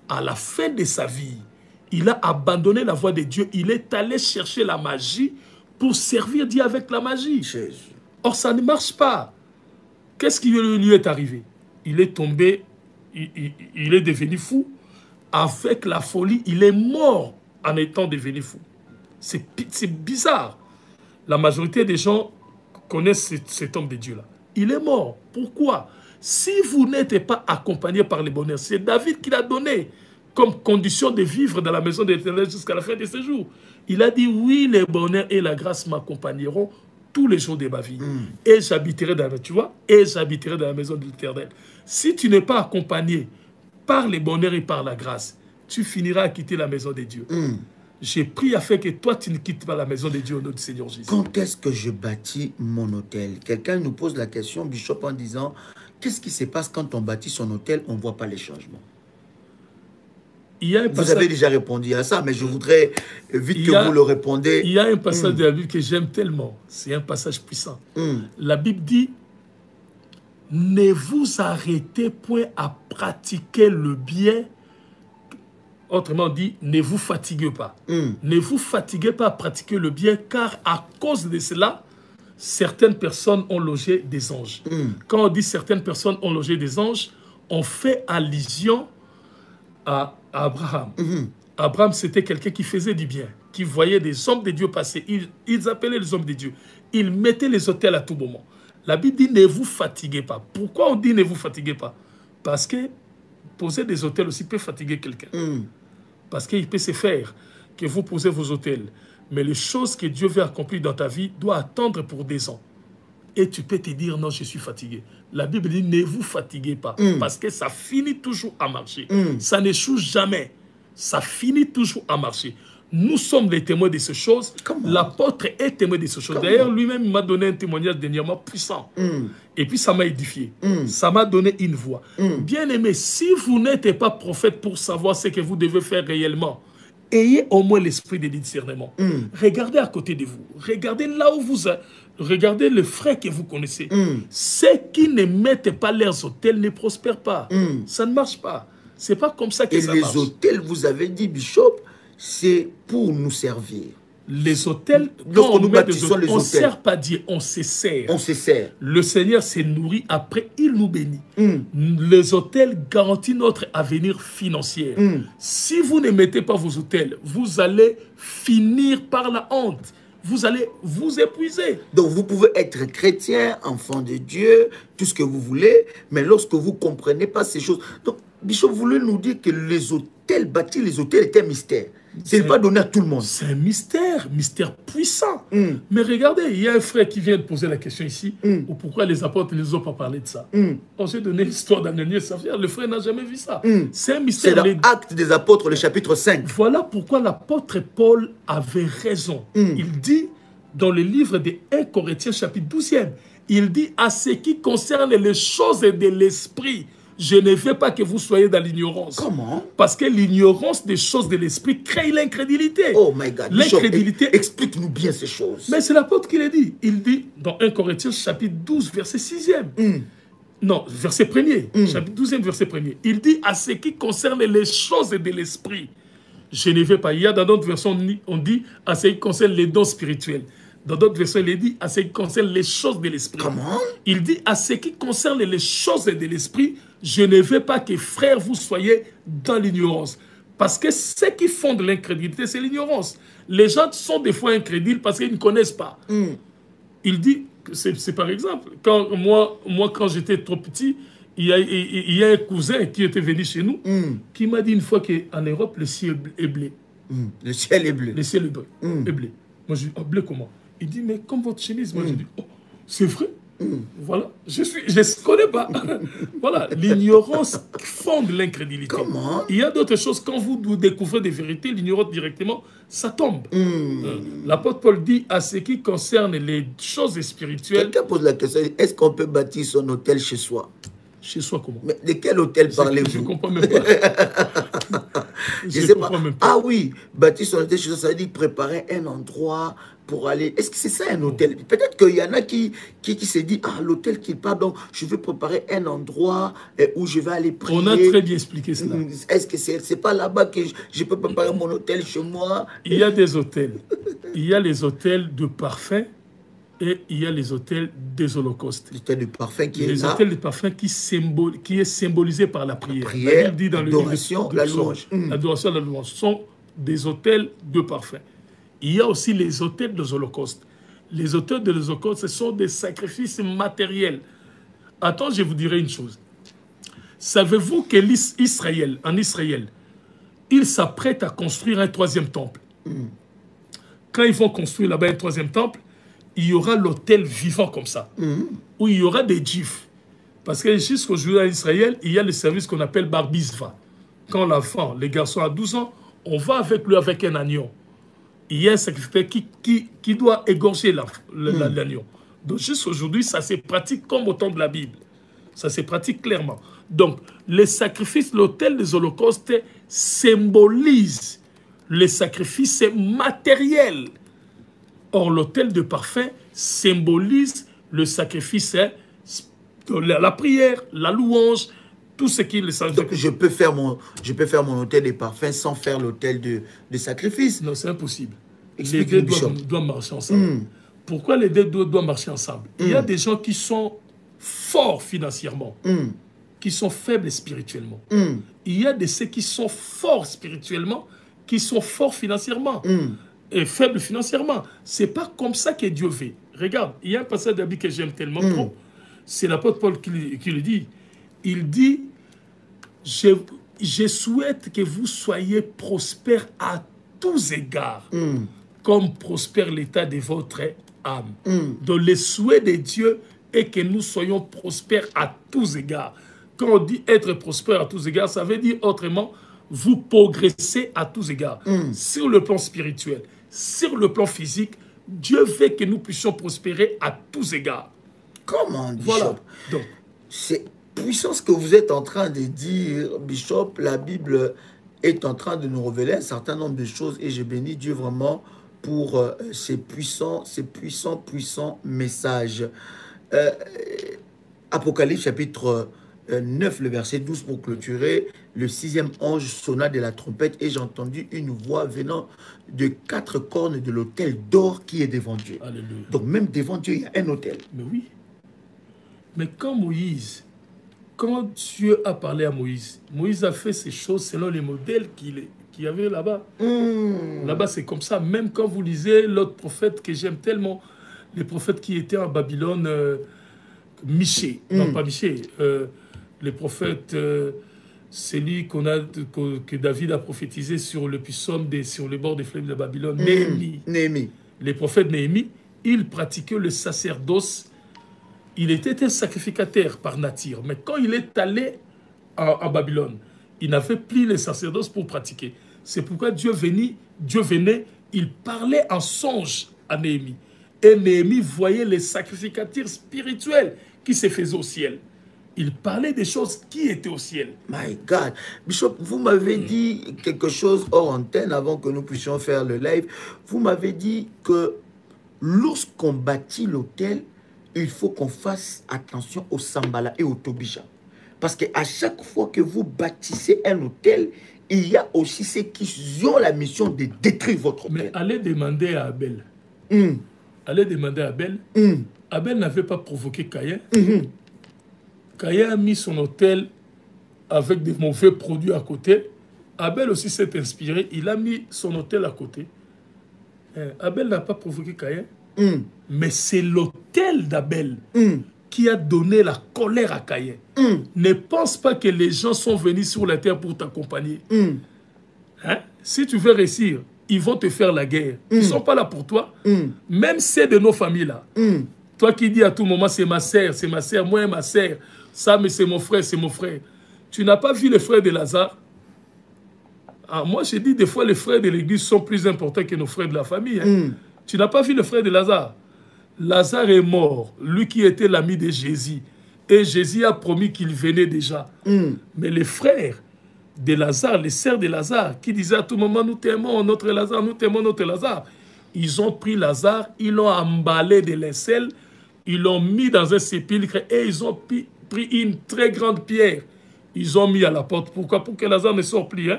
À la fin de sa vie, il a abandonné la voie de Dieu. Il est allé chercher la magie pour servir Dieu avec la magie. Jésus. Or, ça ne marche pas. Qu'est-ce qui lui est arrivé? Il est tombé, il est devenu fou. Avec la folie, il est mort en étant devenu fou. C'est bizarre. La majorité des gens connaissent cet homme de Dieu-là. Il est mort. Pourquoi? Si vous n'êtes pas accompagné par le bonheur, c'est David qui l'a donné comme condition de vivre dans la maison de l'Éternel jusqu'à la fin de ses jours. Il a dit, oui, le bonheur et la grâce m'accompagneront tous les jours de ma vie. Et j'habiterai dans la maison de l'Éternel. Si tu n'es pas accompagné par les bonheurs et par la grâce, tu finiras à quitter la maison de Dieu. J'ai prié afin que toi, tu ne quittes pas la maison de Dieu au nom du Seigneur Jésus. Quand est-ce que je bâtis mon hôtel? Quelqu'un nous pose la question, Bishop, en disant, qu'est-ce qui se passe quand on bâtit son hôtel, on ne voit pas les changements? Vous avez déjà répondu à ça, mais je voudrais vite que vous le répondez. Il y a un passage de la Bible que j'aime tellement. C'est un passage puissant. La Bible dit, ne vous arrêtez point à pratiquer le bien. Autrement dit, ne vous fatiguez pas. Ne vous fatiguez pas à pratiquer le bien, car à cause de cela, certaines personnes ont logé des anges. Quand on dit certaines personnes ont logé des anges, on fait allusion à Abraham. Abraham, c'était quelqu'un qui faisait du bien, qui voyait des hommes de Dieu passer. Ils appelaient les hommes de Dieu. Ils mettaient les autels à tout moment. La Bible dit, ne vous fatiguez pas. Pourquoi on dit ne vous fatiguez pas? Parce que poser des autels aussi peut fatiguer quelqu'un. Parce qu'il peut se faire que vous posez vos autels. Mais les choses que Dieu veut accomplir dans ta vie doivent attendre pour des ans. Et tu peux te dire, non, je suis fatigué. La Bible dit, ne vous fatiguez pas. Parce que ça finit toujours à marcher. Ça n'échoue jamais. Ça finit toujours à marcher. Nous sommes les témoins de ces choses. L'apôtre est témoin de ces choses. D'ailleurs, lui-même m'a donné un témoignage dernièrement puissant. Et puis, ça m'a édifié. Ça m'a donné une voix. Bien-aimé, si vous n'êtes pas prophète pour savoir ce que vous devez faire réellement, ayez au moins l'esprit de discernement. Regardez à côté de vous. Regardez là où vous êtes. Regardez les frères que vous connaissez. Ceux qui ne mettent pas leurs autels ne prospèrent pas. Ça ne marche pas. Ce n'est pas comme ça que ça marche. Et les autels, vous avez dit, Bishop, c'est pour nous servir. Les autels, quand on met des autels, on ne sert pas Dieu, on se sert. On se sert. Le Seigneur se nourrit, après il nous bénit. Les autels garantissent notre avenir financier. Si vous ne mettez pas vos autels, vous allez finir par la honte. Vous allez vous épuiser. Donc vous pouvez être chrétien, enfant de Dieu, tout ce que vous voulez, mais lorsque vous ne comprenez pas ces choses... Donc, Bishop voulait nous dire que les hôtels, bâtir les hôtels était un mystère. Ce n'est pas donné à tout le monde. C'est un mystère puissant. Mais regardez, il y a un frère qui vient de poser la question ici, ou pourquoi les apôtres ne nous ont pas parlé de ça. On s'est donné l'histoire d'Ananias et Saphir, le frère n'a jamais vu ça. C'est un mystère. C'est dans Actes des apôtres, le chapitre 5. Voilà pourquoi l'apôtre Paul avait raison. Il dit, dans le livre de 1 Corinthiens, chapitre 12e, il dit, à ce qui concerne les choses de l'esprit, je ne veux pas que vous soyez dans l'ignorance. Comment? Parce que l'ignorance des choses de l'esprit crée l'incrédulité. Oh my God. L'incrédulité. Explique-nous bien ces choses. Mais c'est l'apôtre qui l'a dit. Il dit dans 1 Corinthiens chapitre 12, verset 6e. Non, verset 1er. Chapitre 12e, verset 1er. Il dit à ce qui concerne les choses de l'esprit. Je ne veux pas. Il y a dans d'autres versions, on dit à ce qui concerne les dons spirituels. Dans d'autres versions, il dit à ce qui concerne les choses de l'esprit. Comment? Il dit à ce qui concerne les choses de l'esprit, je ne veux pas que frères vous soyez dans l'ignorance. Parce que ce qui fonde l'incrédulité, c'est l'ignorance. Les gens sont des fois incrédules parce qu'ils ne connaissent pas. Il dit, c'est par exemple, quand moi quand j'étais trop petit, il y a un cousin qui était venu chez nous, qui m'a dit une fois qu'en Europe, le ciel est bleu. Le ciel est bleu. Le ciel est bleu. Est bleu. Moi, je dis, oh, bleu comment? Il dit, mais comme votre chemise. Moi, je dis, oh, c'est vrai. Voilà, je ne connais pas. Voilà, l'ignorance fonde l'incrédulité. Comment? Il y a d'autres choses, quand vous découvrez des vérités, l'ignorance directement, ça tombe. L'apôtre Paul dit, à ce qui concerne les choses spirituelles... Quelqu'un pose la question, est-ce qu'on peut bâtir son hôtel chez soi? Chez soi, comment? Mais de quel hôtel parlez-vous? Je ne comprends même pas. Je sais pas. Ah oui, bâtir son hôtel chez soi, ça veut dire préparer un endroit pour aller... Est-ce que c'est ça un hôtel? Peut-être qu'il y en a qui se dit, ah, l'hôtel qui part, donc je vais préparer un endroit où je vais aller prier. On a très bien expliqué cela. Est-ce que c'est pas là-bas que je peux préparer mon hôtel chez moi? Il y a des hôtels. Il y a les hôtels de parfum et il y a les hôtels des holocaustes. L'hôtel de parfum qui est là. Les hôtels de parfum qui est symbolisé par la prière. La prière, dit dans l'adoration, la louange. L'adoration, la louange sont des hôtels de parfum. Il y a aussi les hôtels des holocaustes. Les hôtels des holocaustes, ce sont des sacrifices matériels. Attends, je vous dirai une chose. Savez-vous qu'en Israël, ils s'apprêtent à construire un 3e temple. Quand ils vont construire là-bas un 3e temple, il y aura l'hôtel vivant comme ça, où il y aura des juifs. Parce que jusqu'aujourd'hui en Israël, il y a le service qu'on appelle bar mitzvah. Quand l'enfant, les garçons à 12 ans, on va avec lui avec un agneau. Il y a un sacrificateur qui doit égorger l'agneau. Donc jusqu'aujourd'hui, ça se pratique comme au temps de la Bible. Ça se pratique clairement. Donc, les sacrifices, l'autel des holocaustes symbolise les sacrifices matériels. Or, l'autel de parfum symbolise le sacrifice, la prière, la louange, tout ce qui est le sacrifice. Donc, je peux faire mon autel de parfum sans faire l'autel de sacrifice. Non, c'est impossible. Les deux doivent marcher ensemble. Pourquoi les deux doivent marcher ensemble? Il y a des gens qui sont forts financièrement, qui sont faibles spirituellement. Il y a de ceux qui sont forts spirituellement, qui sont forts financièrement et faibles financièrement. C'est pas comme ça que Dieu veut. Regarde, il y a un passage de la Bible que j'aime tellement trop. C'est l'apôtre Paul qui le dit. Il dit, je souhaite que vous soyez prospères à tous égards, comme prospère l'état de votre âme. Donc le souhait de Dieu est que nous soyons prospères à tous égards. Quand on dit être prospère à tous égards, ça veut dire autrement, vous progressez à tous égards. Sur le plan spirituel, sur le plan physique, Dieu veut que nous puissions prospérer à tous égards. Comment, Bishop? Voilà. Donc, c'est puissant ce que vous êtes en train de dire, Bishop. La Bible est en train de nous révéler un certain nombre de choses et je bénis Dieu vraiment pour ces puissants messages. Apocalypse chapitre 9, le verset 12 pour clôturer. Le 6e ange sonna de la trompette et j'ai entendu une voix venant de 4 cornes de l'autel d'or qui est devant Dieu. Alléluia. Donc même devant Dieu, il y a un autel. Mais oui. Mais quand Dieu a parlé à Moïse, Moïse a fait ces choses selon les modèles qu'il y avait là-bas. Là-bas, c'est comme ça. Même quand vous lisez l'autre prophète que j'aime tellement, les prophètes qui étaient en Babylone, Michée, non pas Michée, les prophètes, celui que David a prophétisé sur le puissant sur le bord des fleuves de Babylone, Néhémie. Les prophètes Néhémie, ils pratiquaient le sacerdoce. Il était un sacrificateur par nature, mais quand il est allé en Babylone, il n'avait plus le sacerdoce pour pratiquer. C'est pourquoi Dieu venait, il parlait en songe à Néhémie. Et Néhémie voyait les sacrificateurs spirituels qui se faisaient au ciel. Il parlait des choses qui étaient au ciel. My God. Bishop, vous m'avez dit quelque chose hors antenne avant que nous puissions faire le live. Vous m'avez dit que lorsqu'on bâtit l'autel, il faut qu'on fasse attention au Sambala et au Tobija. Parce qu'à chaque fois que vous bâtissez un autel, il y a aussi ceux qui ont la mission de détruire votre autel. Mais allez demander à Abel. Allez demander à Abel. Abel n'avait pas provoqué Caïn. Caïn a mis son autel avec des mauvais produits à côté. Abel aussi s'est inspiré. Il a mis son autel à côté. Abel n'a pas provoqué Caïn. Mais c'est l'autel d'Abel qui a donné la colère à Caïn. Ne pense pas que les gens sont venus sur la terre pour t'accompagner. Si tu veux réussir, ils vont te faire la guerre. Ils ne sont pas là pour toi. Même ceux de nos familles là. Toi qui dis à tout moment, c'est ma sœur, moi et ma sœur. Ça, mais c'est mon frère, c'est mon frère. Tu n'as pas vu les frères de Lazare? Moi, j'ai dit des fois, les frères de l'église sont plus importants que nos frères de la famille. Tu n'as pas vu le frère de Lazare? Lazare est mort, lui qui était l'ami de Jésus. Et Jésus a promis qu'il venait déjà. Mais les frères de Lazare, les sœurs de Lazare, qui disaient à tout moment, nous t'aimons notre Lazare, nous t'aimons notre Lazare. Ils ont pris Lazare, ils l'ont emballé de linceul, ils l'ont mis dans un sépulcre et ils ont pris une très grande pierre. Ils ont mis à la porte. Pourquoi? Pour que Lazare ne sorte plus.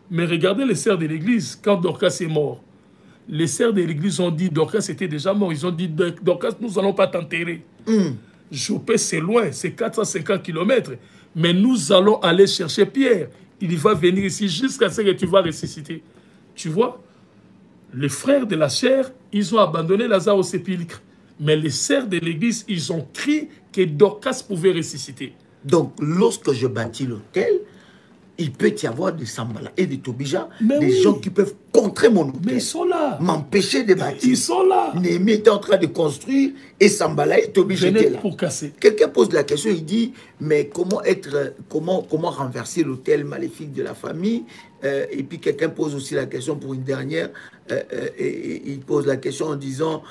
Mais regardez les sœurs de l'église, quand Dorcas est mort. Les sœurs de l'église ont dit, Dorcas était déjà mort. Ils ont dit, Dorcas, nous n'allons pas t'enterrer. Joppé, c'est loin, c'est 450 km. Mais nous allons aller chercher Pierre. Il va venir ici jusqu'à ce que tu vas ressusciter. Tu vois? Les frères de la chair, ils ont abandonné Lazare au sépulcre. Mais les sœurs de l'église, ils ont crié que Dorcas pouvait ressusciter. Donc, lorsque je bâtis l'autel, il peut y avoir des Sambala et des Tobija, Mais des oui. gens qui peuvent contrer mon Mais hôtel, ils sont là. m'empêcher de bâtir. Ils sont là. Néhémie était en train de construire et Sambala et Tobija étaient Venez là. pour casser. Quelqu'un pose la question, il dit, mais comment renverser l'autel maléfique de la famille? Et puis quelqu'un pose aussi la question pour une dernière, et il pose la question en disant,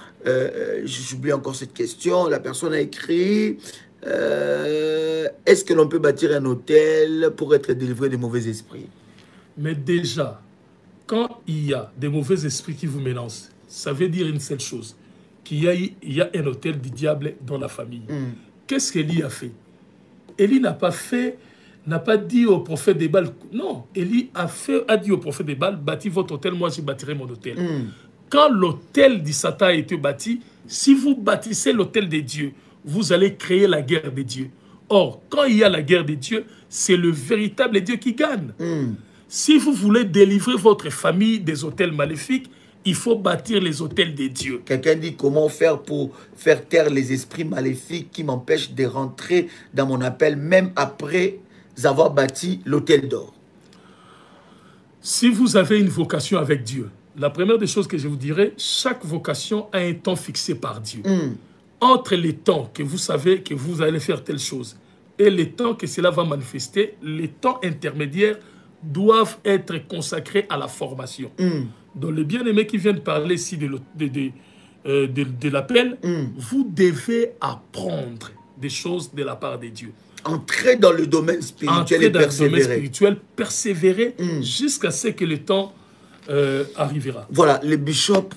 j'oublie encore cette question, la personne a écrit, est-ce que l'on peut bâtir un hôtel pour être délivré des mauvais esprits? Mais déjà, quand il y a des mauvais esprits qui vous menacent, ça veut dire une seule chose, qu'il y a un hôtel du diable dans la famille. Qu'est-ce qu'Élie a fait? Élie n'a pas dit au prophète des Baals, non, Élie a dit au prophète des Baals, bâtis votre hôtel, moi je bâtirai mon hôtel. Quand l'hôtel du Satan a été bâti, si vous bâtissez l'hôtel des dieux, vous allez créer la guerre des dieux. Or, quand il y a la guerre des dieux, c'est le véritable Dieu qui gagne. Si vous voulez délivrer votre famille des hôtels maléfiques, il faut bâtir les hôtels des dieux. Quelqu'un dit comment faire pour faire taire les esprits maléfiques qui m'empêchent de rentrer dans mon appel, même après avoir bâti l'hôtel d'or. Si vous avez une vocation avec Dieu, la première des choses que je vous dirais, chaque vocation a un temps fixé par Dieu. Entre les temps que vous savez que vous allez faire telle chose et les temps que cela va manifester, les temps intermédiaires doivent être consacrés à la formation. Donc le bien-aimé qui vient de parler ici de l'appel, vous devez apprendre des choses de la part de Dieu. Entrer dans le domaine spirituel et persévérer jusqu'à ce que le temps arrivera. Voilà, le bishop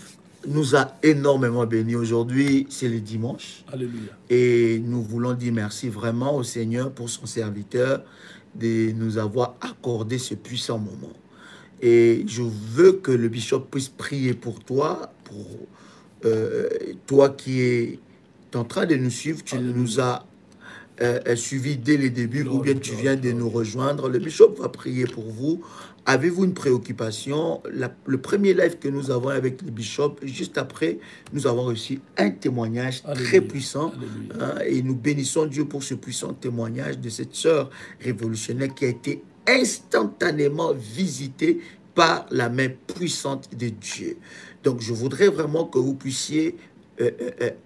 nous a énormément bénis. Aujourd'hui, c'est le dimanche. Alléluia. Et nous voulons dire merci vraiment au Seigneur pour son serviteur de nous avoir accordé ce puissant moment. Et je veux que le bishop puisse prier pour toi, toi qui es en train de nous suivre. Tu nous as suivi dès le début, ou bien tu viens de nous rejoindre. Le bishop va prier pour vous. Avez-vous une préoccupation? Le premier live que nous avons avec le bishop, juste après, nous avons reçu un témoignage très puissant. Et nous bénissons Dieu pour ce puissant témoignage de cette sœur révolutionnaire qui a été instantanément visitée par la main puissante de Dieu. Donc, je voudrais vraiment que vous puissiez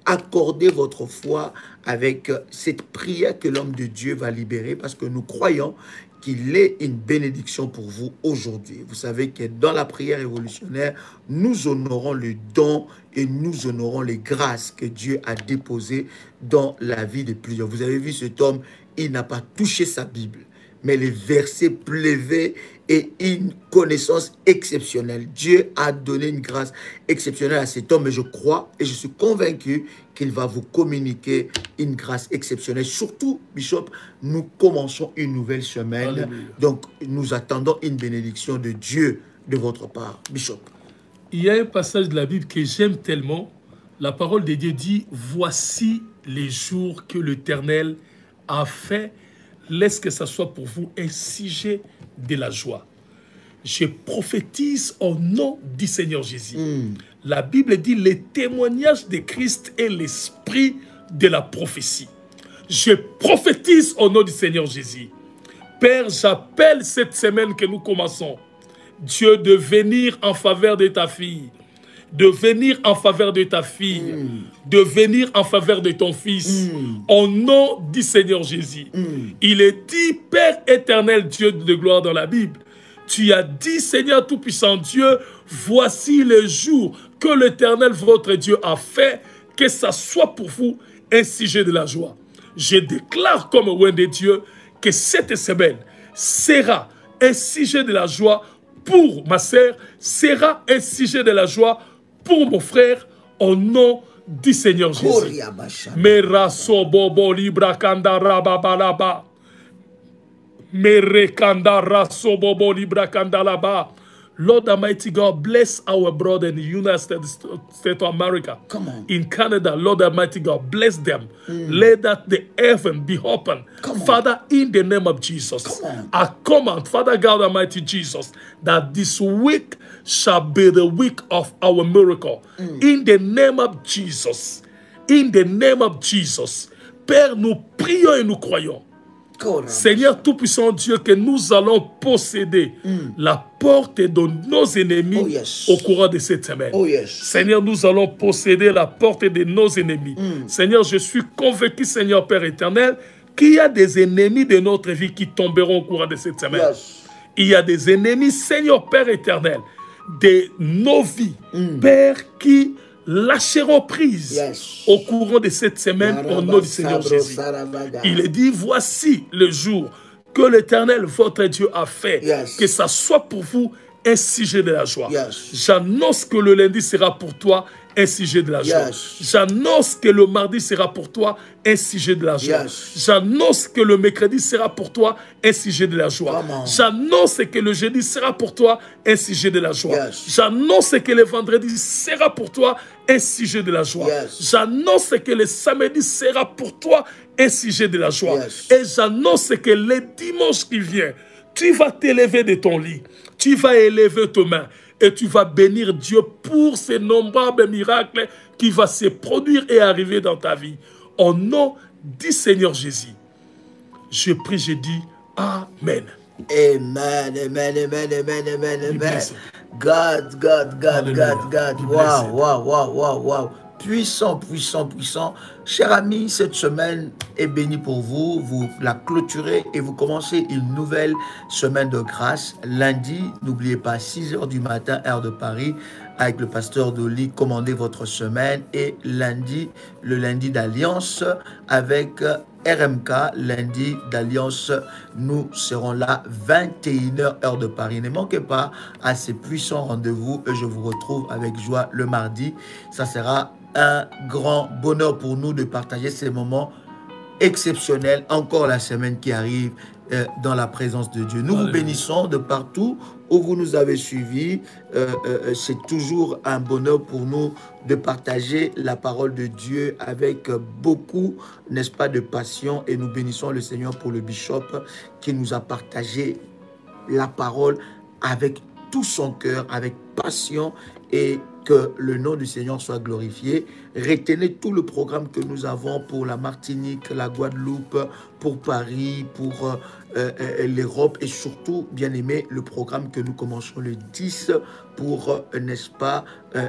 accorder votre foi avec cette prière que l'homme de Dieu va libérer, parce que nous croyons qu'il est une bénédiction pour vous aujourd'hui. Vous savez que dans la prière révolutionnaire, nous honorons le don et nous honorons les grâces que Dieu a déposées dans la vie de plusieurs. Vous avez vu cet homme, il n'a pas touché sa Bible, mais les versets pleuvaient et une connaissance exceptionnelle. Dieu a donné une grâce exceptionnelle à cet homme, et je crois et je suis convaincu qu'il va vous communiquer une grâce exceptionnelle. Surtout, Bishop, nous commençons une nouvelle semaine. Alléluia. Donc, nous attendons une bénédiction de Dieu de votre part. Bishop. Il y a un passage de la Bible que j'aime tellement. La parole de Dieu dit, « Voici les jours que l'Éternel a fait. Laisse que ça soit pour vous un sujet de la joie. » Je prophétise au nom du Seigneur Jésus. La Bible dit, le témoignage de Christ est l'esprit de la prophétie. Je prophétise au nom du Seigneur Jésus. Père, j'appelle cette semaine que nous commençons, Dieu, de venir en faveur de ta fille, de venir en faveur de ta fille, de venir en faveur de ton fils, au nom du Seigneur Jésus. Il est dit, Père éternel, Dieu de gloire dans la Bible, tu as dit, Seigneur Tout-Puissant Dieu, voici le jour que l'Éternel, votre Dieu, a fait, que ça soit pour vous un sujet de la joie. Je déclare comme oint de Dieu que cette semaine sera un sujet de la joie pour ma sœur, sera un sujet de la joie pour mon frère, au nom du Seigneur Jésus. Meraso bobo libra kanda rababalaba. Merekanda sobobo libra kanda laba. Lord Almighty God, bless our brother in the United States of America. In Canada, Lord Almighty God, bless them. Let that the heaven be open. Father, in the name of Jesus, I command, Father God Almighty Jesus, that this week shall be the week of our miracle. In the name of Jesus. In the name of Jesus. Père, nous prions et nous croyons Seigneur Tout-Puissant Dieu, que nous allons posséder la porte de nos ennemis au courant de cette semaine. Seigneur, nous allons posséder la porte de nos ennemis. Seigneur, je suis convaincu, Seigneur Père éternel, qu'il y a des ennemis de notre vie qui tomberont au courant de cette semaine. Il y a des ennemis, Seigneur Père éternel, de nos vies, Père, qui lâcheront prise au courant de cette semaine au nom du Seigneur Jésus. Il est dit, voici le jour que l'Éternel, votre Dieu, a fait, que ça soit pour vous un sujet de la joie. J'annonce que le lundi sera pour toi un sujet de la joie. J'annonce que le mardi sera pour toi un sujet de la joie. J'annonce que le mercredi sera pour toi un sujet de la joie. J'annonce que le jeudi sera pour toi un sujet de la joie. J'annonce que le vendredi sera pour toi un sujet de la joie. J'annonce que le samedi sera pour toi un sujet de la joie. Et j'annonce que le dimanche qui vient, tu vas t'élever de ton lit, tu vas élever tes mains et tu vas bénir Dieu pour ces nombreux miracles qui vont se produire et arriver dans ta vie. Au nom du Seigneur Jésus, je prie, je dis Amen. Amen, amen, amen, amen, amen, amen. God. Wow. Puissant, puissant, puissant. Chers amis, cette semaine est bénie pour vous. Vous la clôturez et vous commencez une nouvelle semaine de grâce. Lundi, n'oubliez pas, 6 h du matin, heure de Paris, avec le pasteur Dolly, commandez votre semaine. Et lundi, le lundi d'Alliance, avec RMK, lundi d'Alliance, nous serons là, 21 h, heure de Paris. Ne manquez pas à ces puissants rendez-vous et je vous retrouve avec joie le mardi. Ça sera un grand bonheur pour nous de partager ces moments exceptionnels encore la semaine qui arrive dans la présence de Dieu. Nous vous bénissons de partout où vous nous avez suivis. C'est toujours un bonheur pour nous de partager la parole de Dieu avec beaucoup, n'est-ce pas, de passion. Et nous bénissons le Seigneur pour le bishop qui nous a partagé la parole avec tout son cœur, avec passion, et que le nom du Seigneur soit glorifié. Retenez tout le programme que nous avons pour la Martinique, la Guadeloupe, pour Paris, pour l'Europe et surtout, bien aimé, le programme que nous commençons le 10 pour, n'est-ce pas,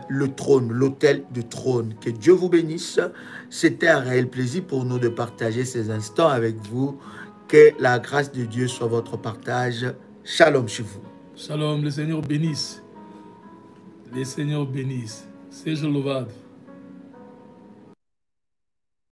le trône, l'autel du trône. Que Dieu vous bénisse. C'était un réel plaisir pour nous de partager ces instants avec vous. Que la grâce de Dieu soit votre partage. Shalom chez vous. Shalom, le Seigneur bénisse. Le Seigneur bénisse. Seja louvado.